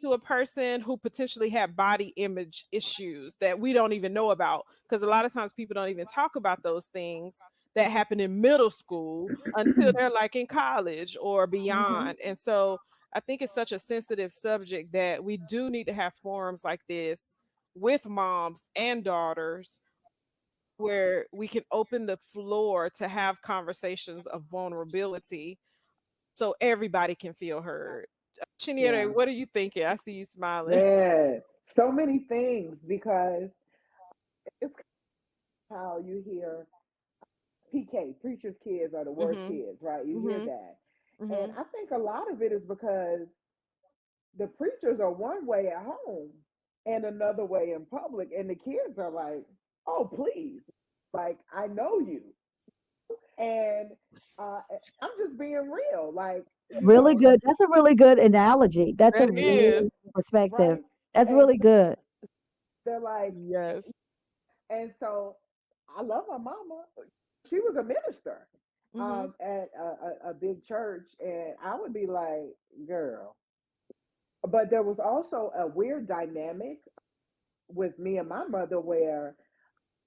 [SPEAKER 1] to a person who potentially had body image issues that we don't even know about, because a lot of times people don't even talk about those things that happen in middle school until they're like in college or
[SPEAKER 3] Hmm.
[SPEAKER 1] beyond. And so I think it's such a sensitive subject that we do need to have forums like this with moms and daughters where we can open the floor to have conversations of vulnerability so everybody can feel heard.
[SPEAKER 3] Yeah,
[SPEAKER 1] Chinyere, what are you thinking? I see you smiling.
[SPEAKER 3] man, so many things because it's how you hear PK, preacher's kids are the worst
[SPEAKER 1] Mhm.
[SPEAKER 3] kids, right? You hear
[SPEAKER 1] Mhm.
[SPEAKER 3] that. And
[SPEAKER 1] Mhm.
[SPEAKER 3] I think a lot of it is because the preachers are one way at home and another way in public. And the kids are like, oh, please, like, I know you. And uh, I'm just being real. Like,
[SPEAKER 2] Really good. That's a really good analogy. That's a
[SPEAKER 1] That
[SPEAKER 2] really
[SPEAKER 1] is.
[SPEAKER 2] good perspective.
[SPEAKER 3] right?
[SPEAKER 2] That's
[SPEAKER 3] And
[SPEAKER 2] really
[SPEAKER 3] so
[SPEAKER 2] good.
[SPEAKER 3] they're like,
[SPEAKER 1] Yes.
[SPEAKER 3] and so I love my mama. She was a minister
[SPEAKER 1] Mhm.
[SPEAKER 3] at a big church. And I would be like, girl. But there was also a weird dynamic with me and my mother where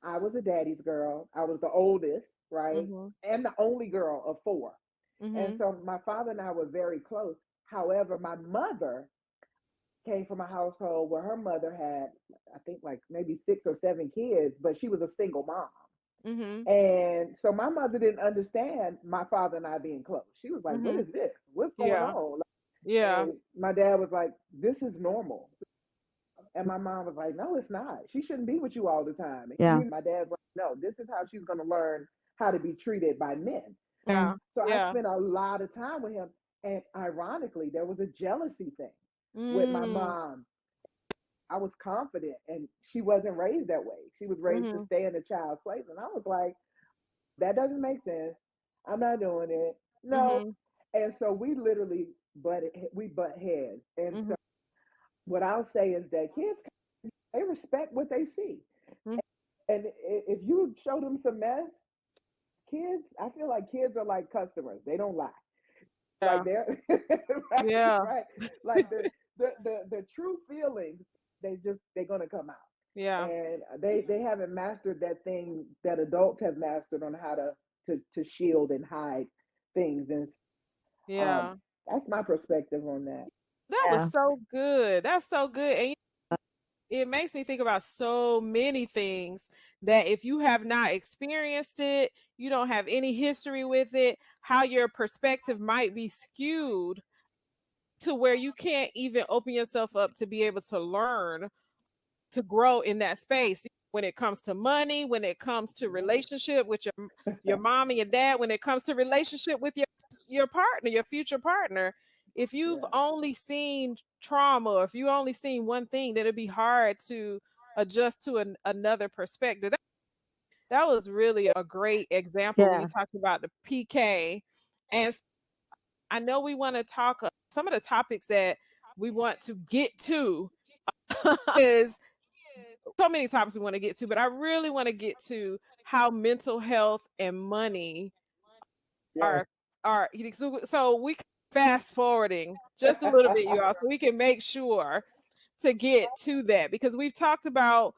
[SPEAKER 3] I was a daddy's girl. I was the oldest, right?
[SPEAKER 1] Mhm.
[SPEAKER 3] And the only girl of four. And
[SPEAKER 1] Mhm.
[SPEAKER 3] so my father and I were very close. However, my mother came from a household where her mother had, I think, like maybe 6 or 7 kids, but she was a single mom.
[SPEAKER 1] Mhm.
[SPEAKER 3] And so my mother didn't understand my father and I being close. She was like, what
[SPEAKER 1] Mhm.
[SPEAKER 3] is this? What's going
[SPEAKER 1] Yeah.
[SPEAKER 3] on?
[SPEAKER 1] Yeah.
[SPEAKER 3] And my dad was like, this is normal. And my mom was like, no, it's not. She shouldn't be with you all the time. And
[SPEAKER 2] Yeah.
[SPEAKER 3] my dad's like, no, this is how she's going to learn how to be treated by men.
[SPEAKER 1] Yeah.
[SPEAKER 2] Mm.
[SPEAKER 3] So I
[SPEAKER 1] Yeah.
[SPEAKER 3] spent a lot of time with him. And ironically, there was a jealousy thing with my
[SPEAKER 1] Mm.
[SPEAKER 3] mom. I was confident, and she wasn't raised that way. She was raised to
[SPEAKER 1] Mhm.
[SPEAKER 3] stay in the child's place. And I was like, that doesn't make sense. I'm not doing it. No.
[SPEAKER 1] Mhm.
[SPEAKER 3] And so we literally butt heads. And so
[SPEAKER 1] Mhm.
[SPEAKER 3] what I'll say is that kids, they respect what they see.
[SPEAKER 1] Mhm.
[SPEAKER 3] And if you show them some mess, kids, I feel like kids are like customers. They don't lie. Like
[SPEAKER 1] Yeah.
[SPEAKER 3] they're right,
[SPEAKER 1] Yeah.
[SPEAKER 3] right. Like the true feelings, they're gonna come out.
[SPEAKER 1] Yeah.
[SPEAKER 3] And they haven't mastered that thing that adults have mastered on how to shield and hide things. And um
[SPEAKER 1] Yeah.
[SPEAKER 3] that's my perspective on that.
[SPEAKER 1] That was
[SPEAKER 2] Yeah.
[SPEAKER 1] so good. That's so good. And it makes me think about so many things that if you have not experienced it, you don't have any history with it, how your perspective might be skewed to where you can't even open yourself up to be able to learn to grow in that space when it comes to money, when it comes to relationship with your mom and your dad, when it comes to relationship with your partner, your future partner. If you've
[SPEAKER 3] Yeah.
[SPEAKER 1] only seen trauma, or if you only seen one thing, then it'd be hard to adjust to another perspective. That was really a great example when you
[SPEAKER 2] Yeah.
[SPEAKER 1] talked about the PK. And I know we want to talk some of the topics that we want to get to is so many topics we want to get to, but I really want to get to how mental health and money
[SPEAKER 2] Yes.
[SPEAKER 1] are so we fast forwarding just a little bit, you all, so we can make sure to get to that because we've talked about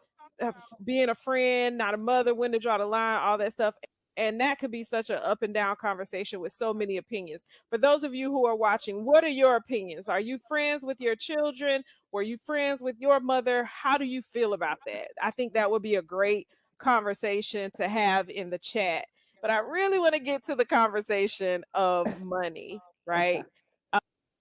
[SPEAKER 1] being a friend, not a mother, when to draw the line, all that stuff. And that could be such an up and down conversation with so many opinions. For those of you who are watching, what are your opinions? Are you friends with your children? Were you friends with your mother? How do you feel about that? I think that would be a great conversation to have in the chat. But I really want to get to the conversation of money, right?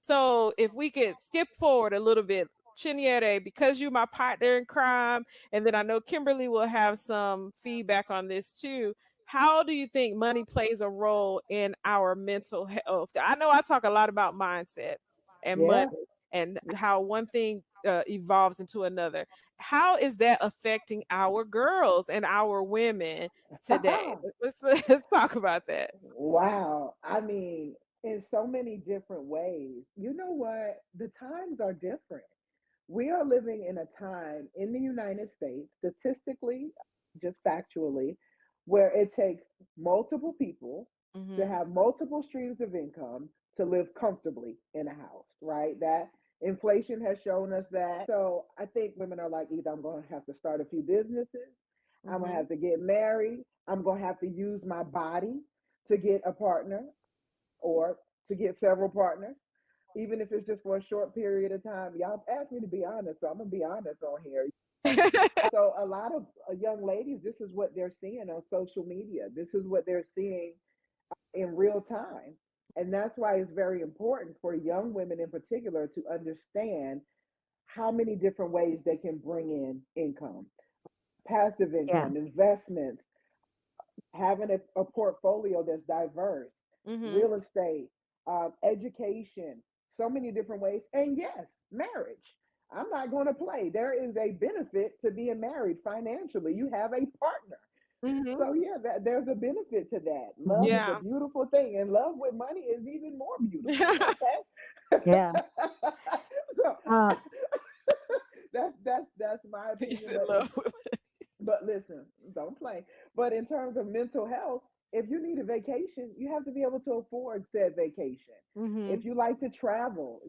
[SPEAKER 1] So if we could skip forward a little bit, Chinyere, because you're my partner in crime, and then I know Kimberly will have some feedback on this too. How do you think money plays a role in our mental health? I know I talk a lot about mindset and money
[SPEAKER 3] Yeah.
[SPEAKER 1] and how one thing evolves into another. How is that affecting our girls and our women today? Let's talk about that.
[SPEAKER 3] Wow. I mean, in so many different ways. You know what? The times are different. We are living in a time in the United States, statistically, just factually, where it takes multiple people to
[SPEAKER 1] Mm-hmm.
[SPEAKER 3] have multiple streams of income to live comfortably in a house, right? Inflation has shown us that. So I think women are like, either I'm going to have to start a few businesses, I'm going to
[SPEAKER 1] Mm-hmm.
[SPEAKER 3] have to get married, I'm going to have to use my body to get a partner or to get several partners, even if it's just for a short period of time. Y'all asked me to be honest, so I'm going to be honest on here. So a lot of young ladies, this is what they're seeing on social media. This is what they're seeing in real time. And that's why it's very important for young women in particular to understand how many different ways they can bring in income, passive
[SPEAKER 2] Yeah.
[SPEAKER 3] income, investments, having a portfolio that's diverse,
[SPEAKER 1] Mm-hmm.
[SPEAKER 3] real estate, education, so many different ways. And yes, marriage. I'm not going to play. There is a benefit to being married financially. You have a partner.
[SPEAKER 1] Mm-hmm.
[SPEAKER 3] So yeah, there's a benefit to that. Love
[SPEAKER 2] Mhm.
[SPEAKER 3] is a
[SPEAKER 1] Yeah.
[SPEAKER 3] beautiful thing, and love with money is even more beautiful. Okay.
[SPEAKER 2] Yeah.
[SPEAKER 3] So
[SPEAKER 2] Uh,
[SPEAKER 3] that's my
[SPEAKER 1] Peace
[SPEAKER 3] opinion.
[SPEAKER 1] and love.
[SPEAKER 3] But listen, don't play. But in terms of mental health, if you need a vacation, you have to be able to afford said vacation.
[SPEAKER 1] Mm-hmm.
[SPEAKER 3] If you like to travel,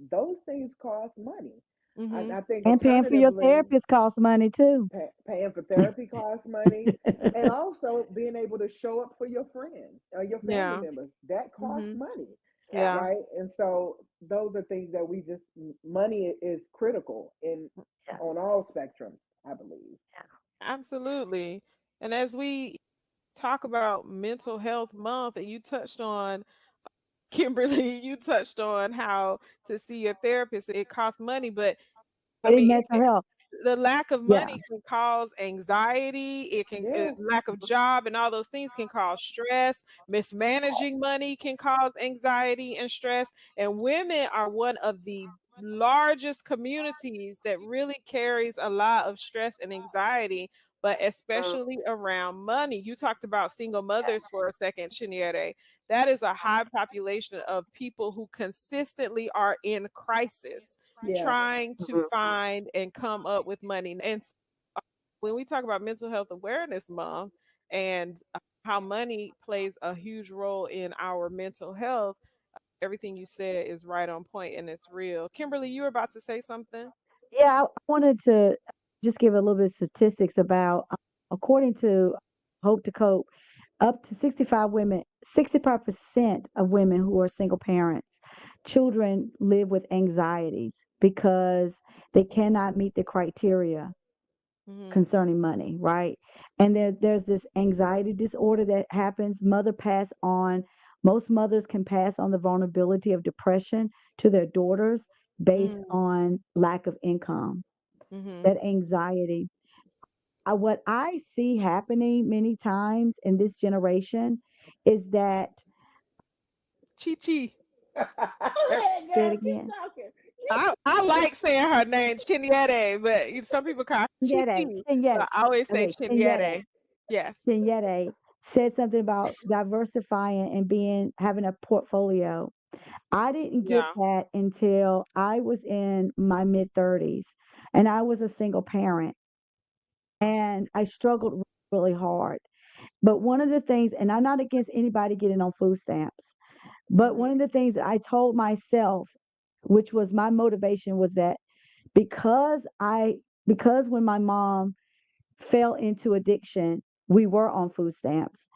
[SPEAKER 3] those things cost money.
[SPEAKER 1] Mm-hmm.
[SPEAKER 3] I think
[SPEAKER 2] and paying for your
[SPEAKER 3] alternatively,
[SPEAKER 2] therapist costs money too.
[SPEAKER 3] paying for therapy costs money, and also being able to show up for your friends or your family
[SPEAKER 1] Yeah.
[SPEAKER 3] members, that costs
[SPEAKER 1] Mm-hmm.
[SPEAKER 3] money,
[SPEAKER 1] Yeah.
[SPEAKER 3] right? And so those are things that we just, money is critical in
[SPEAKER 2] Yeah.
[SPEAKER 3] on all spectrums, I believe.
[SPEAKER 1] Absolutely. And as we talk about mental health month, and you touched on, Kimberly, you touched on how to see your therapist, it costs money, but I
[SPEAKER 2] But in
[SPEAKER 1] mean,
[SPEAKER 2] mental health,
[SPEAKER 1] the lack of
[SPEAKER 2] yeah.
[SPEAKER 1] money can cause anxiety. It can
[SPEAKER 3] Yeah.
[SPEAKER 1] lack of job and all those things can cause stress. Mismanaging money can cause anxiety and stress. And women are one of the largest communities that really carries a lot of stress and anxiety, but
[SPEAKER 2] Mm,
[SPEAKER 1] especially around money. You talked about single mothers for a second, Chinyere. That is a high population of people who consistently are in crisis,
[SPEAKER 3] Yeah.
[SPEAKER 1] trying to
[SPEAKER 2] mhm.
[SPEAKER 1] find and come up with money. And when we talk about Mental Health Awareness Month and how money plays a huge role in our mental health, everything you said is right on point and it's real. Kimberly, you were about to say something?
[SPEAKER 2] Yeah, I wanted to just give a little bit of statistics about, according to Hope to Cope, up to 65% of women who are single parents, children live with anxieties because they cannot meet the criteria
[SPEAKER 1] Mm-hmm.
[SPEAKER 2] concerning money, right? And there's this anxiety disorder that happens. Most mothers can pass on the vulnerability of depression to their daughters based on lack of income,
[SPEAKER 1] Mm-hmm.
[SPEAKER 2] that anxiety. What I see happening many times in this generation is that,
[SPEAKER 3] Go
[SPEAKER 1] Chi Chi.
[SPEAKER 3] ahead,
[SPEAKER 2] say it
[SPEAKER 3] girl. Keep
[SPEAKER 2] again,
[SPEAKER 3] talking.
[SPEAKER 1] I like saying her name, Chinyere, but some people call her Chi Chi. So
[SPEAKER 2] Chinyere,
[SPEAKER 1] I always say
[SPEAKER 2] okay, Chinyere,
[SPEAKER 1] Chinyere. Yes.
[SPEAKER 2] Chinyere said something about diversifying and having a portfolio. I didn't get
[SPEAKER 1] Yeah.
[SPEAKER 2] that until I was in my mid 30s and I was a single parent and I struggled really hard. But one of the things, and I'm not against anybody getting on food stamps, but
[SPEAKER 1] Mm-hmm.
[SPEAKER 2] one of the things that I told myself, which was my motivation, was that because because when my mom fell into addiction, we were on food stamps.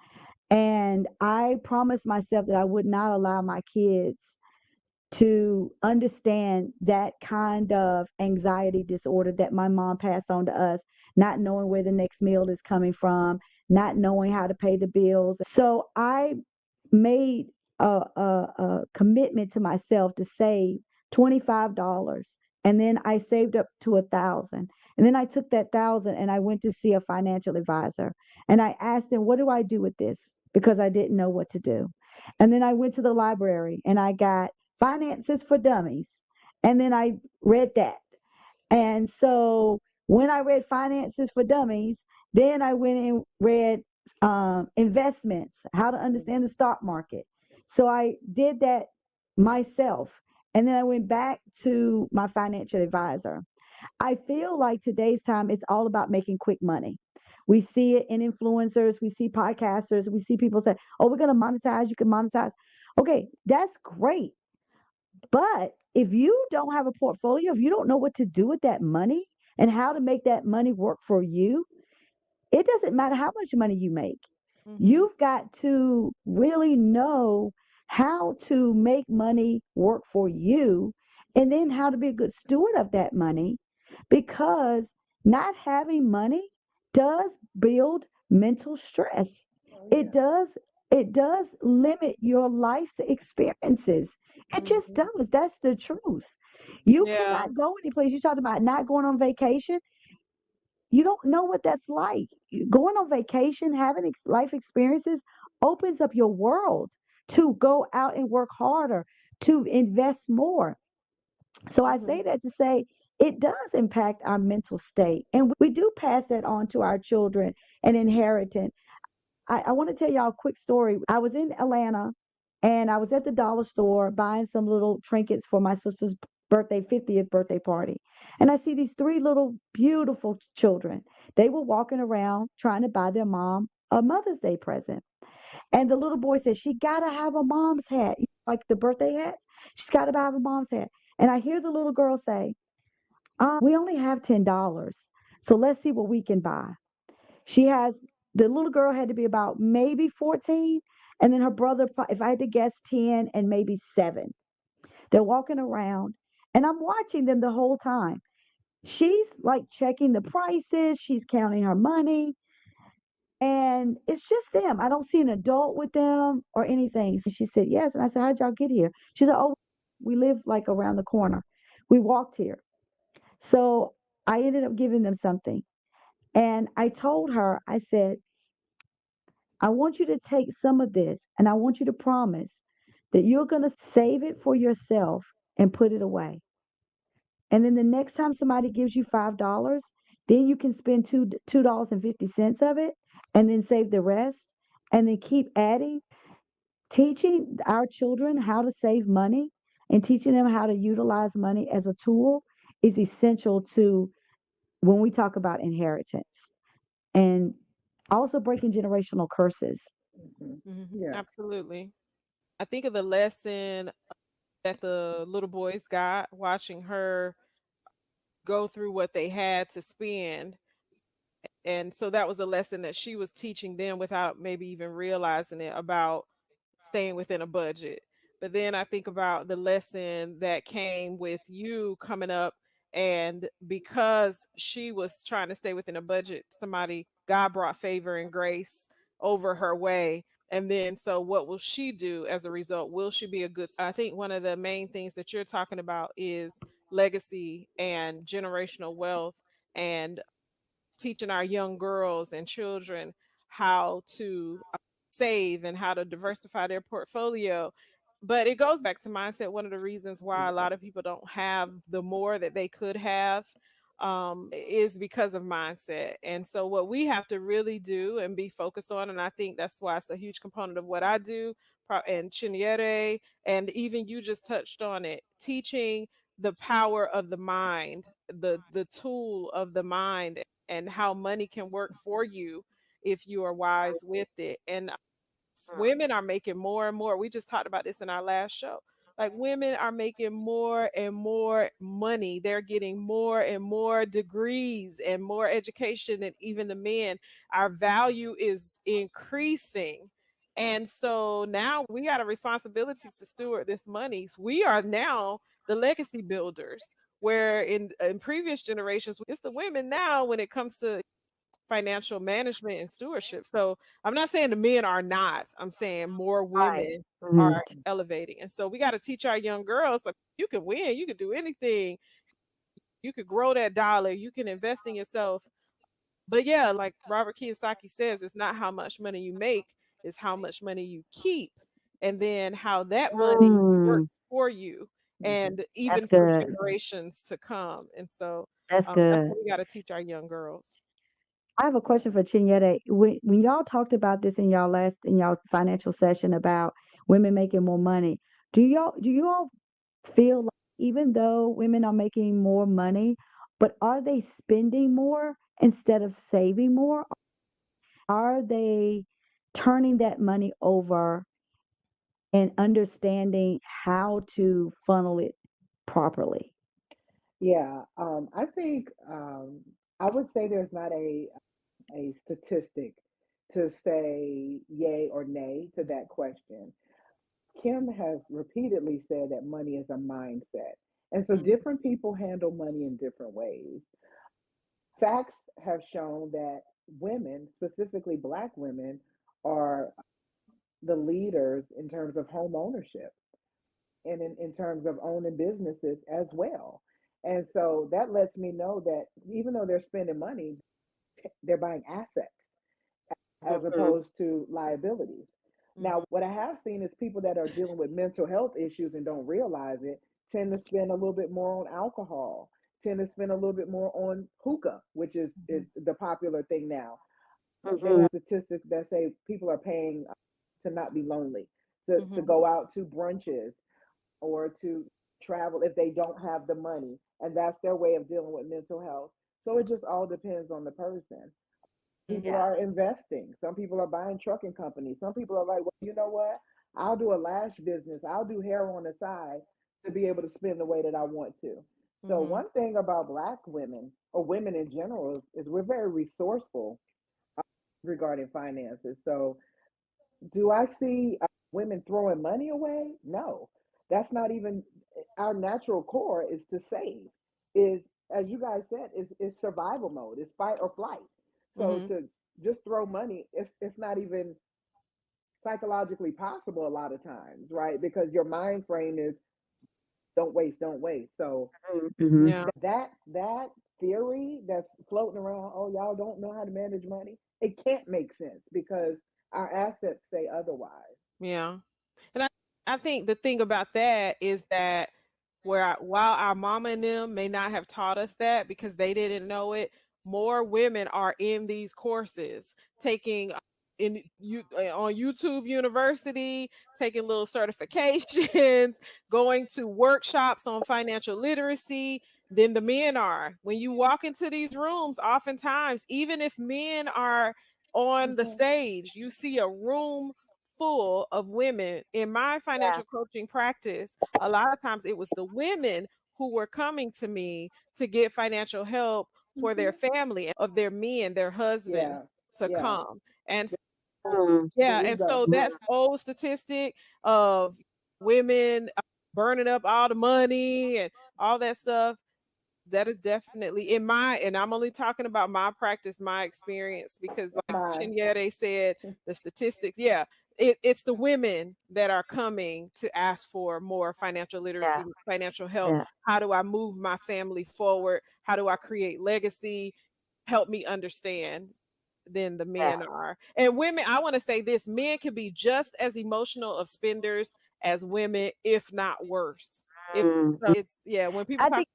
[SPEAKER 2] And I promised myself that I would not allow my kids to understand that kind of anxiety disorder that my mom passed on to us, not knowing where the next meal is coming from, not knowing how to pay the bills. So I made a commitment to myself to save $25, and then I saved up to 1,000, and then I took that 1,000 and I went to see a financial advisor, and I asked them, what do I do with this, because I didn't know what to do. And then I went to the library and I got Finances for Dummies, and then I read that. And so when I read Finances for Dummies, then I went and read investments, how to understand the stock market. So I did that myself. And then I went back to my financial advisor. I feel like today's time, it's all about making quick money. We see it in influencers, we see podcasters, we see people say, oh, we're going to monetize, you can monetize. Okay, that's great. But if you don't have a portfolio, if you don't know what to do with that money and how to make that money work for you, it doesn't matter how much money you make.
[SPEAKER 1] Mhm.
[SPEAKER 2] You've got to really know how to make money work for you and then how to be a good steward of that money, because not having money does build mental stress.
[SPEAKER 3] Oh
[SPEAKER 2] It
[SPEAKER 3] yeah.
[SPEAKER 2] does it does limit your life's experiences. It just
[SPEAKER 3] Mhm.
[SPEAKER 2] does. That's the truth. You
[SPEAKER 1] Yeah.
[SPEAKER 2] cannot go anyplace. You talked about not going on vacation. You don't know what that's like. Going on vacation, having life experiences opens up your world to go out and work harder, to invest more. So I
[SPEAKER 1] Mhm.
[SPEAKER 2] say that to say it does impact our mental state. And we do pass that on to our children, an inheritance. I want to tell y'all a quick story. I was in Atlanta and I was at the dollar store buying some little trinkets for my sister's birthday, 50th birthday party. And I see these three little beautiful children. They were walking around trying to buy their mom a Mother's Day present. And the little boy said, she got to have a mom's hat, like the birthday hats. She's got to have a mom's hat. And I hear the little girl say, we only have $10. So let's see what we can buy. She has the little girl had to be about maybe 14, and then her brother, if I had to guess, 10 and maybe 7. They're walking around, and I'm watching them the whole time. She's like checking the prices, she's counting her money, and it's just them. I don't see an adult with them or anything. So she said, yes. And I said, how'd y'all get here? She said, oh, we live like around the corner. We walked here. So I ended up giving them something. And I told her, I said, I want you to take some of this and I want you to promise that you're going to save it for yourself and put it away. And then the next time somebody gives you $5, then you can spend $2.50 of it and then save the rest and then keep adding. Teaching our children how to save money and teaching them how to utilize money as a tool is essential to when we talk about inheritance and also breaking generational curses.
[SPEAKER 3] Mhm.
[SPEAKER 1] Mhm.
[SPEAKER 3] Yeah.
[SPEAKER 1] Absolutely. I think of the lesson that the little boys got watching her go through what they had to spend. And so that was a lesson that she was teaching them without maybe even realizing it, about staying within a budget. But then I think about the lesson that came with you coming up, and because she was trying to stay within a budget, God brought favor and grace over her way. And then, so what will she do as a result? Will she be a good? I think one of the main things that you're talking about is legacy and generational wealth, and teaching our young girls and children how to save and how to diversify their portfolio. But it goes back to mindset. One of the reasons why a lot of people don't have the more that they could have, is because of mindset. And so, what we have to really do and be focused on, and I think that's why it's a huge component of what I do, and Chinyere, and even you just touched on it, teaching the power of the mind, the tool of the mind, and how money can work for you if you are wise with it. And women are making more and more. We just talked about this in our last show. Like, women are making more and more money. They're getting more and more degrees and more education than even the men. Our value is increasing. And so now we got a responsibility to steward this money. So we are now the legacy builders, where in previous generations, it's the women now when it comes to financial management and stewardship. So I'm not saying the men are not. I'm saying more
[SPEAKER 2] Right.
[SPEAKER 1] women
[SPEAKER 2] Mhm.
[SPEAKER 1] are elevating. And so we got to teach our young girls, like, you can win, you can do anything. You could grow that dollar, you can invest in yourself. But yeah, like Robert Kiyosaki says, it's not how much money you make, it's how much money you keep. And then how that money
[SPEAKER 2] Mm,
[SPEAKER 1] works for you
[SPEAKER 3] Mhm.
[SPEAKER 1] and
[SPEAKER 2] that's
[SPEAKER 1] even for
[SPEAKER 2] good.
[SPEAKER 1] generations to come. And so
[SPEAKER 2] That's
[SPEAKER 1] that's
[SPEAKER 2] good.
[SPEAKER 1] what we got to teach our young girls.
[SPEAKER 2] I have a question for Chinyere. When y'all talked about this in y'all financial session about women making more money, do you all feel like even though women are making more money, but are they spending more instead of saving more? Are they turning that money over and understanding how to funnel it? properly.
[SPEAKER 3] Yeah, I think I would say there's not a statistic to say yay or nay to that question. Kim has repeatedly said that money is a mindset. And so
[SPEAKER 1] Mhm.
[SPEAKER 3] different people handle money in different ways. Facts have shown that women, specifically Black women, are the leaders in terms of home ownership and in terms of owning businesses as well. And so that lets me know that even though they're spending money, they're buying assets as
[SPEAKER 2] Mhm.
[SPEAKER 3] opposed to liabilities. Now,
[SPEAKER 1] Mhm.
[SPEAKER 3] what I have seen is people that are dealing with mental health issues and don't realize it tend to spend a little bit more on alcohol, tend to spend a little bit more on hookah, which is
[SPEAKER 1] Mhm.
[SPEAKER 3] the popular thing now. There
[SPEAKER 2] Mhm.
[SPEAKER 3] are statistics that say people are paying to not be lonely, to
[SPEAKER 1] Mhm.
[SPEAKER 3] go out to brunches or to travel if they don't have the money. And that's their way of dealing with mental health. So it just all depends on the person.
[SPEAKER 1] Mhm.
[SPEAKER 3] People
[SPEAKER 2] Yeah.
[SPEAKER 3] are investing. Some people are buying trucking companies. Some people are like, well, you know what? I'll do a lash business. I'll do hair on the side to be able to spend the way that I want to. So
[SPEAKER 1] Mhm.
[SPEAKER 3] one thing about Black women or women in general is we're very resourceful regarding finances. So do I see women throwing money away? No, that's not even our natural core is to save. Is as you guys said, is survival mode. It's fight or flight. So
[SPEAKER 1] Mhm.
[SPEAKER 3] to just throw money, it's not even psychologically possible a lot of times, right? Because your mind frame is don't waste, don't waste. So
[SPEAKER 2] Mhm.
[SPEAKER 1] Yeah.
[SPEAKER 3] that theory that's floating around, oh y'all don't know how to manage money, it can't make sense because our assets say otherwise.
[SPEAKER 1] Yeah. And I think the thing about that is that while our mama and them may not have taught us that because they didn't know it, more women are in these courses taking on YouTube University, taking little certifications, going to workshops on financial literacy than the men are. When you walk into these rooms, oftentimes, even if men are on the
[SPEAKER 3] Mhm.
[SPEAKER 1] stage, you see a room full of women. In my
[SPEAKER 2] Yeah.
[SPEAKER 1] financial coaching practice, a lot of times it was the women who were coming to me to get financial help for their
[SPEAKER 3] Mhm.
[SPEAKER 1] family and of their men, their husbands
[SPEAKER 3] Yeah.
[SPEAKER 1] to
[SPEAKER 3] Yeah.
[SPEAKER 1] come. And so,
[SPEAKER 2] Mm.
[SPEAKER 3] There
[SPEAKER 1] yeah,
[SPEAKER 3] you
[SPEAKER 1] and
[SPEAKER 3] go.
[SPEAKER 1] so that's old statistic of women burning up all the money and all that stuff. That is definitely in my, and I'm only talking about my practice, my experience, because like
[SPEAKER 3] Mine.
[SPEAKER 1] Chinyere said, the statistics, yeah, it's the women that are coming to ask for more financial
[SPEAKER 2] Yeah.
[SPEAKER 1] literacy, financial help.
[SPEAKER 2] Yeah.
[SPEAKER 1] How do I move my family forward? How do I create legacy? Help me understand than the
[SPEAKER 2] Yeah.
[SPEAKER 1] men are. And women, I want to say this, men can be just as emotional of spenders as women, if not worse. If
[SPEAKER 2] Mm.
[SPEAKER 1] it's, yeah, when people
[SPEAKER 2] I
[SPEAKER 1] talk,
[SPEAKER 2] think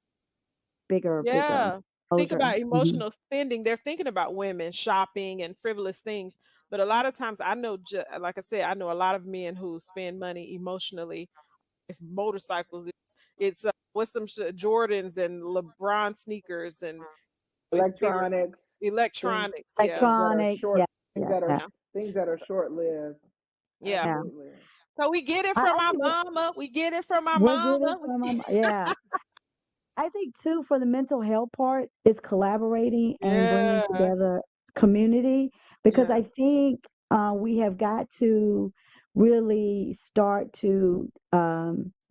[SPEAKER 2] bigger
[SPEAKER 1] yeah. Think
[SPEAKER 2] exposure.
[SPEAKER 1] about
[SPEAKER 2] Mhm.
[SPEAKER 1] emotional spending. They're thinking about women shopping and frivolous things. But a lot of times, I know, like I said, I know a lot of men who spend money emotionally. It's motorcycles. It's what's some Jordans and LeBron sneakers, and it's bigger
[SPEAKER 3] Electronics, things
[SPEAKER 1] electronics. Yeah,
[SPEAKER 3] things that are
[SPEAKER 2] Electronics. Yeah.
[SPEAKER 3] short, things
[SPEAKER 2] Yeah.
[SPEAKER 3] that are
[SPEAKER 2] Yeah.
[SPEAKER 1] yeah,
[SPEAKER 3] things that are short lived.
[SPEAKER 1] yeah.
[SPEAKER 2] Yeah.
[SPEAKER 3] Absolutely.
[SPEAKER 1] So we get it from
[SPEAKER 2] I
[SPEAKER 1] our
[SPEAKER 2] think
[SPEAKER 1] mama. We get it from our
[SPEAKER 2] we'll get it
[SPEAKER 1] mama.
[SPEAKER 2] from yeah. I think too for the mental health part is collaborating and bringing
[SPEAKER 1] Yeah,
[SPEAKER 2] together community because
[SPEAKER 1] yeah.
[SPEAKER 2] I think we have got to really start to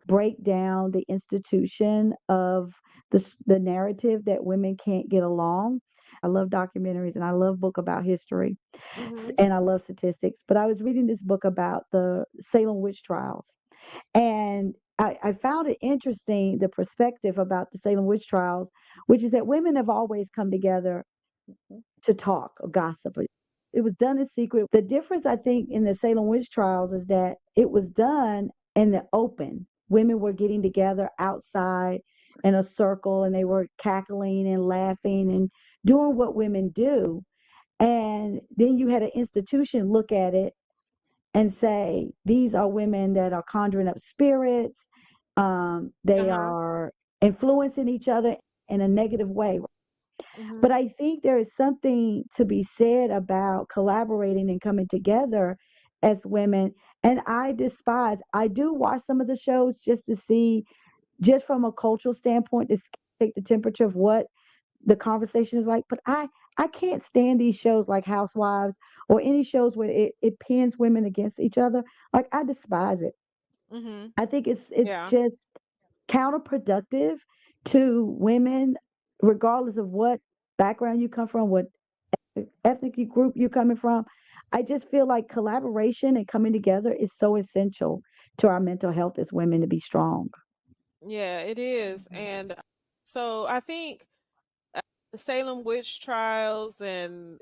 [SPEAKER 2] break down the institution of the narrative that women can't get along. I love documentaries and I love book about history
[SPEAKER 1] Mhm.
[SPEAKER 2] and I love statistics. But I was reading this book about the Salem witch trials and I found it interesting the perspective about the Salem witch trials, which is that women have always come together to talk or gossip. It was done in secret. The difference, I think, in the Salem witch trials is that it was done in the open. Women were getting together outside in a circle and they were cackling and laughing and doing what women do. And then you had an institution look at it and say these are women that are conjuring up spirits. They
[SPEAKER 1] Uh-huh.
[SPEAKER 2] are influencing each other in a negative way. But
[SPEAKER 1] Mhm.
[SPEAKER 2] I think there is something to be said about collaborating and coming together as women. And I do watch some of the shows just to see just from a cultural standpoint to take the temperature of what the conversation is like. But I can't stand these shows like Housewives or any shows where it pins women against each other. Like, I despise it.
[SPEAKER 1] Mhm.
[SPEAKER 2] I think it's
[SPEAKER 1] Yeah.
[SPEAKER 2] just counterproductive to women, regardless of what background you come from, what ethnic group you're coming from. I just feel like collaboration and coming together is so essential to our mental health as women to be strong.
[SPEAKER 1] Yeah, it is.
[SPEAKER 3] Mhm.
[SPEAKER 1] And so I think the Salem witch trials and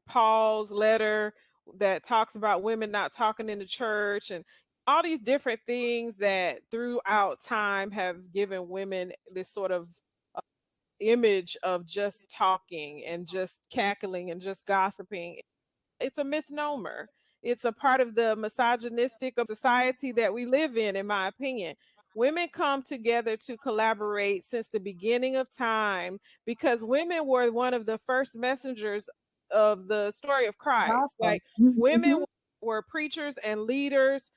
[SPEAKER 1] Paul's letter that talks about women not talking in the church and all these different things that throughout time have given women this sort of image of just talking and just cackling and just gossiping. It's a misnomer. It's a part of the misogynistic of society that we live in my opinion. Women come together to collaborate since the beginning of time because women were one of the first messengers of the story of Christ.
[SPEAKER 2] Awesome.
[SPEAKER 1] Like women were preachers and leaders.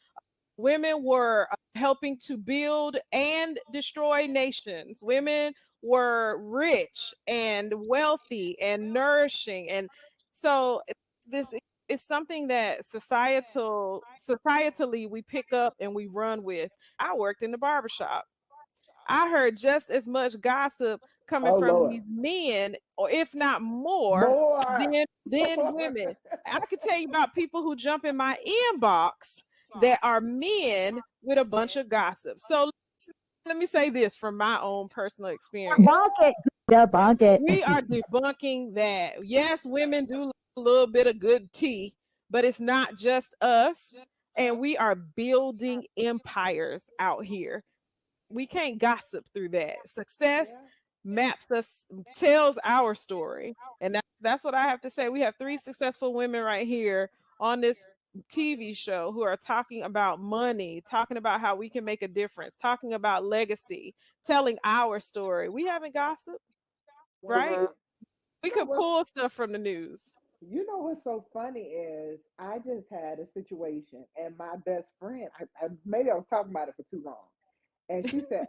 [SPEAKER 1] Women were helping to build and destroy nations. Women were rich and wealthy and nourishing. And so this is something that societally we pick up and we run with. I worked in the barbershop. I heard just as much gossip coming
[SPEAKER 3] Oh
[SPEAKER 1] from
[SPEAKER 3] Lord.
[SPEAKER 1] these men, or if not more,
[SPEAKER 3] More.
[SPEAKER 1] than
[SPEAKER 3] More.
[SPEAKER 1] women. I can tell you about people who jump in my inbox that are men with a bunch of gossip. So let me say this from my own personal experience.
[SPEAKER 2] Debunk it. Debunk it.
[SPEAKER 1] We are debunking that. Yes, women do like a little bit of good tea, but it's not just us. And we are building empires out here. We can't gossip through that. Success
[SPEAKER 3] Yeah.
[SPEAKER 1] maps us, tells our story. And that's what I have to say. We have three successful women right here on this TV show who are talking about money, talking about how we can make a difference, talking about legacy, telling our story. We haven't gossiped, right?
[SPEAKER 3] Mhm.
[SPEAKER 1] We
[SPEAKER 3] You know
[SPEAKER 1] could
[SPEAKER 3] what?
[SPEAKER 1] pull stuff from the news.
[SPEAKER 3] You know what's so funny is I just had a situation, and my best friend. Maybe I was talking about it for too long, and she said,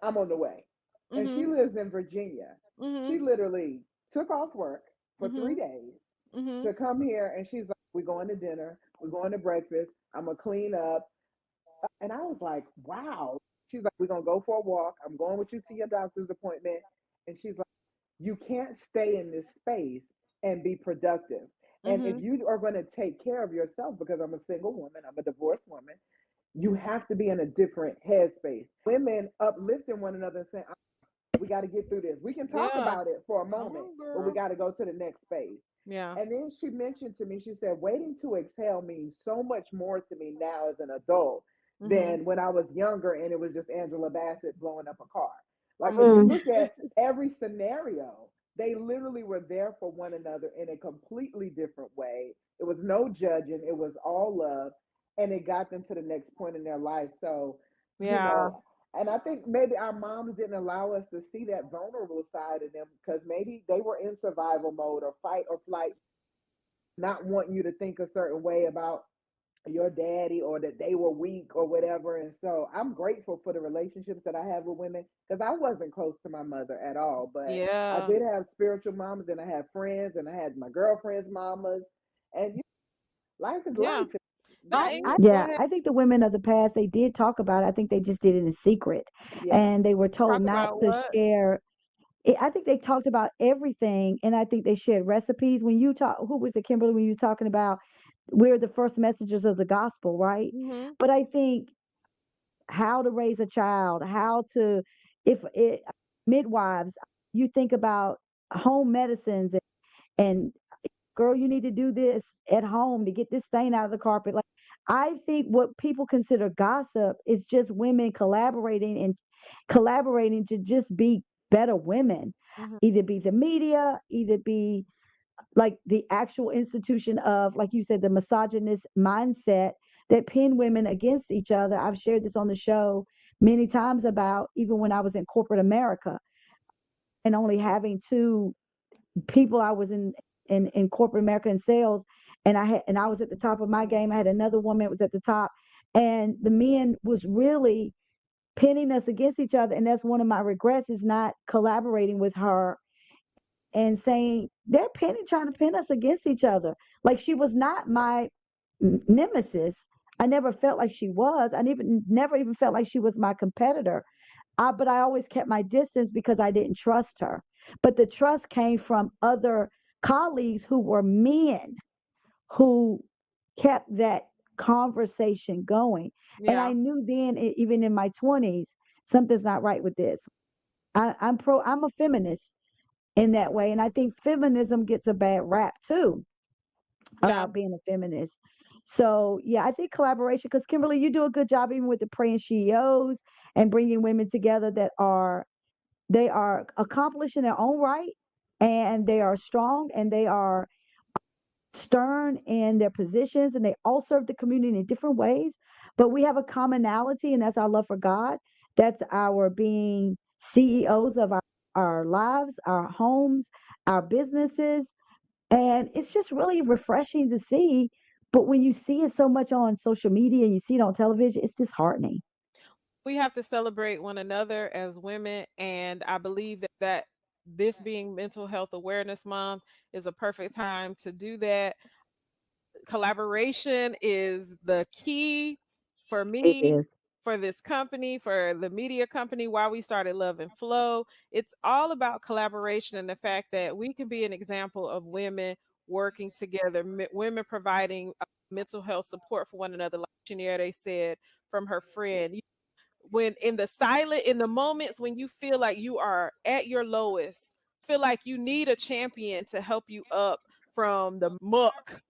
[SPEAKER 3] "I'm on the way," and she
[SPEAKER 1] Mhm.
[SPEAKER 3] lives in Virginia. She
[SPEAKER 1] Mhm.
[SPEAKER 3] literally took off work for three
[SPEAKER 1] Mhm.
[SPEAKER 3] days
[SPEAKER 1] Mhm.
[SPEAKER 3] to come here, and she's like, "We're going to dinner. We're going to breakfast. I'm gonna clean up." And I was like, "Wow." She's like, "We're gonna go for a walk. I'm going with you to your doctor's appointment," and she's like, "You can't stay in this space and be productive. And if
[SPEAKER 1] Mhm.
[SPEAKER 3] you are going to take care of yourself, because I'm a single woman, I'm a divorced woman, you have to be in a different headspace." Women uplifting one another and saying, "We got to get through this. We can talk
[SPEAKER 1] Yeah.
[SPEAKER 3] about it for a
[SPEAKER 1] Come
[SPEAKER 3] moment,
[SPEAKER 1] on,
[SPEAKER 3] but we
[SPEAKER 1] girl.
[SPEAKER 3] got to go to the next phase."
[SPEAKER 1] Yeah.
[SPEAKER 3] And then she mentioned to me, she said, "Waiting to exhale means so much more to me now as an adult
[SPEAKER 1] Mhm.
[SPEAKER 3] than when I was younger and it was just Angela Bassett blowing up a car." Like, because you
[SPEAKER 1] Mhm.
[SPEAKER 2] Mm.
[SPEAKER 3] look at every scenario, they literally were there for one another in a completely different way. It was no judging, it was all love, and it got them to the next point in their life. So, you
[SPEAKER 1] Yeah.
[SPEAKER 3] know, and I think maybe our moms didn't allow us to see that vulnerable side of them because maybe they were in survival mode or fight or flight, not wanting you to think a certain way about your daddy or that they were weak or whatever. And so I'm grateful for the relationships that I have with women because I wasn't close to my mother at all. But I
[SPEAKER 1] Yeah.
[SPEAKER 3] did have spiritual mamas and I had friends and I had my girlfriend's mamas. And life is
[SPEAKER 1] Yeah.
[SPEAKER 3] life.
[SPEAKER 1] No,
[SPEAKER 3] You
[SPEAKER 1] Ingrid, go
[SPEAKER 2] Yeah,
[SPEAKER 1] ahead.
[SPEAKER 2] I think the women of the past, they did talk about it. I think they just did it in secret,
[SPEAKER 3] yeah.
[SPEAKER 2] and they were told
[SPEAKER 1] Talk
[SPEAKER 2] not
[SPEAKER 1] about
[SPEAKER 2] to
[SPEAKER 1] what?
[SPEAKER 2] share. I think they talked about everything, and I think they shared recipes. When you talk, who was it, Kimberly? When you were talking about we're the first messengers of the gospel, right?
[SPEAKER 1] Mhm.
[SPEAKER 2] But I think how to raise a child, how to, if it, midwives, you think about home medicines and girl, you need to do this at home to get this stain out of the carpet. Like, I think what people consider gossip is just women collaborating to just be better women,
[SPEAKER 1] Mhm.
[SPEAKER 2] either be the media, either be like the actual institution of, like you said, the misogynist mindset that pin women against each other. I've shared this on the show many times about even when I was in corporate America and only having two people. I was in corporate America in sales, and I was at the top of my game. I had another woman that was at the top, and the men was really pinning us against each other. And that's one of my regrets, is not collaborating with her and saying they're pinning, trying to pin us against each other. Like, she was not my nemesis. I never felt like she was. I never even felt like she was my competitor. But I always kept my distance because I didn't trust her. But the trust came from other colleagues who were men, who kept that conversation going. And I
[SPEAKER 1] Yeah.
[SPEAKER 2] knew then, even in my 20s, something's not right with this. I'm a feminist in that way. And I think feminism gets a bad rap too,
[SPEAKER 1] Yeah.
[SPEAKER 2] about being a feminist. So yeah, I think collaboration, because Kimberly, you do a good job even with the praying CEOs and bringing women together that are, they are accomplished in their own right, and they are strong, and they are stern in their positions, and they all serve the community in different ways. But we have a commonality, and that's our love for God. That's our being CEOs of our lives, our homes, our businesses. And it's just really refreshing to see. But when you see it so much on social media and you see it on television, it's disheartening.
[SPEAKER 1] We have to celebrate one another as women, and I believe that this being Mental Health Awareness Month is a perfect time to do that. Collaboration is the key for
[SPEAKER 2] It
[SPEAKER 1] me,
[SPEAKER 2] is.
[SPEAKER 1] for this company, for the media company, why we started Love and Flow. It's all about collaboration and the fact that we can be an example of women working together, women providing mental health support for one another, like Chinyere said from her friend. When in the moments when you feel like you are at your lowest, feel like you need a champion to help you up from the muck,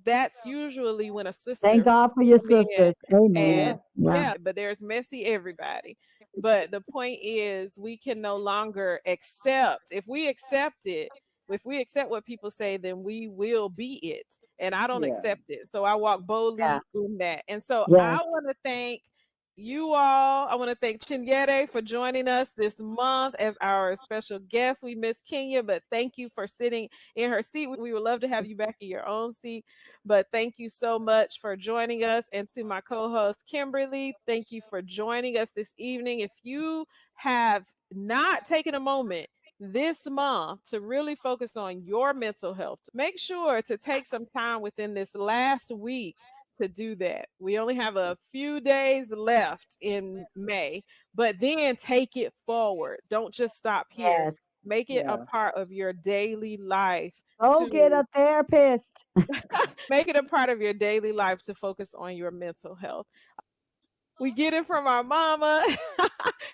[SPEAKER 1] that's usually when a
[SPEAKER 2] Thank
[SPEAKER 1] sister
[SPEAKER 2] God for your
[SPEAKER 1] come in.
[SPEAKER 2] sisters. Amen.
[SPEAKER 1] And
[SPEAKER 3] Yeah.
[SPEAKER 2] Yeah.
[SPEAKER 1] yeah, but there's messy everybody. But the point is, we can no longer accept. If we accept what people say, then we will be it. And I don't
[SPEAKER 3] Yeah.
[SPEAKER 1] accept it. So I walk
[SPEAKER 2] Yeah.
[SPEAKER 1] boldly in that. And so
[SPEAKER 2] Yes.
[SPEAKER 1] I want to thank you all. I want to thank Chinyere for joining us this month as our special guest. We miss Kenya, but thank you for sitting in her seat. We would love to have you back in your own seat. But thank you so much for joining us. And to my co host, Kimberly, thank you for joining us this evening. If you have not taken a moment this month to really focus on your mental health, make sure to take some time within this last week to do that. We only have a few days left in May, but then take it forward. Don't just stop here.
[SPEAKER 2] Yes.
[SPEAKER 1] Make it a
[SPEAKER 3] Yeah.
[SPEAKER 1] part of your daily life
[SPEAKER 2] Go get
[SPEAKER 1] to
[SPEAKER 2] a therapist.
[SPEAKER 1] make it a part of your daily life to focus on your mental health. We get it from our mama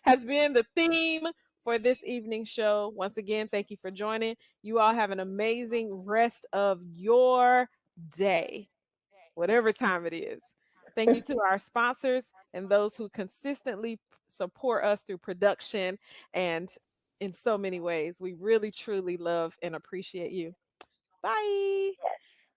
[SPEAKER 1] has been the theme for this evening show. Once again, thank you for joining. You all have an amazing rest of your day, whatever time it is. Thank you to our sponsors and those who consistently support us through production and in so many ways. We really, truly love and appreciate you. Bye.
[SPEAKER 2] Yes.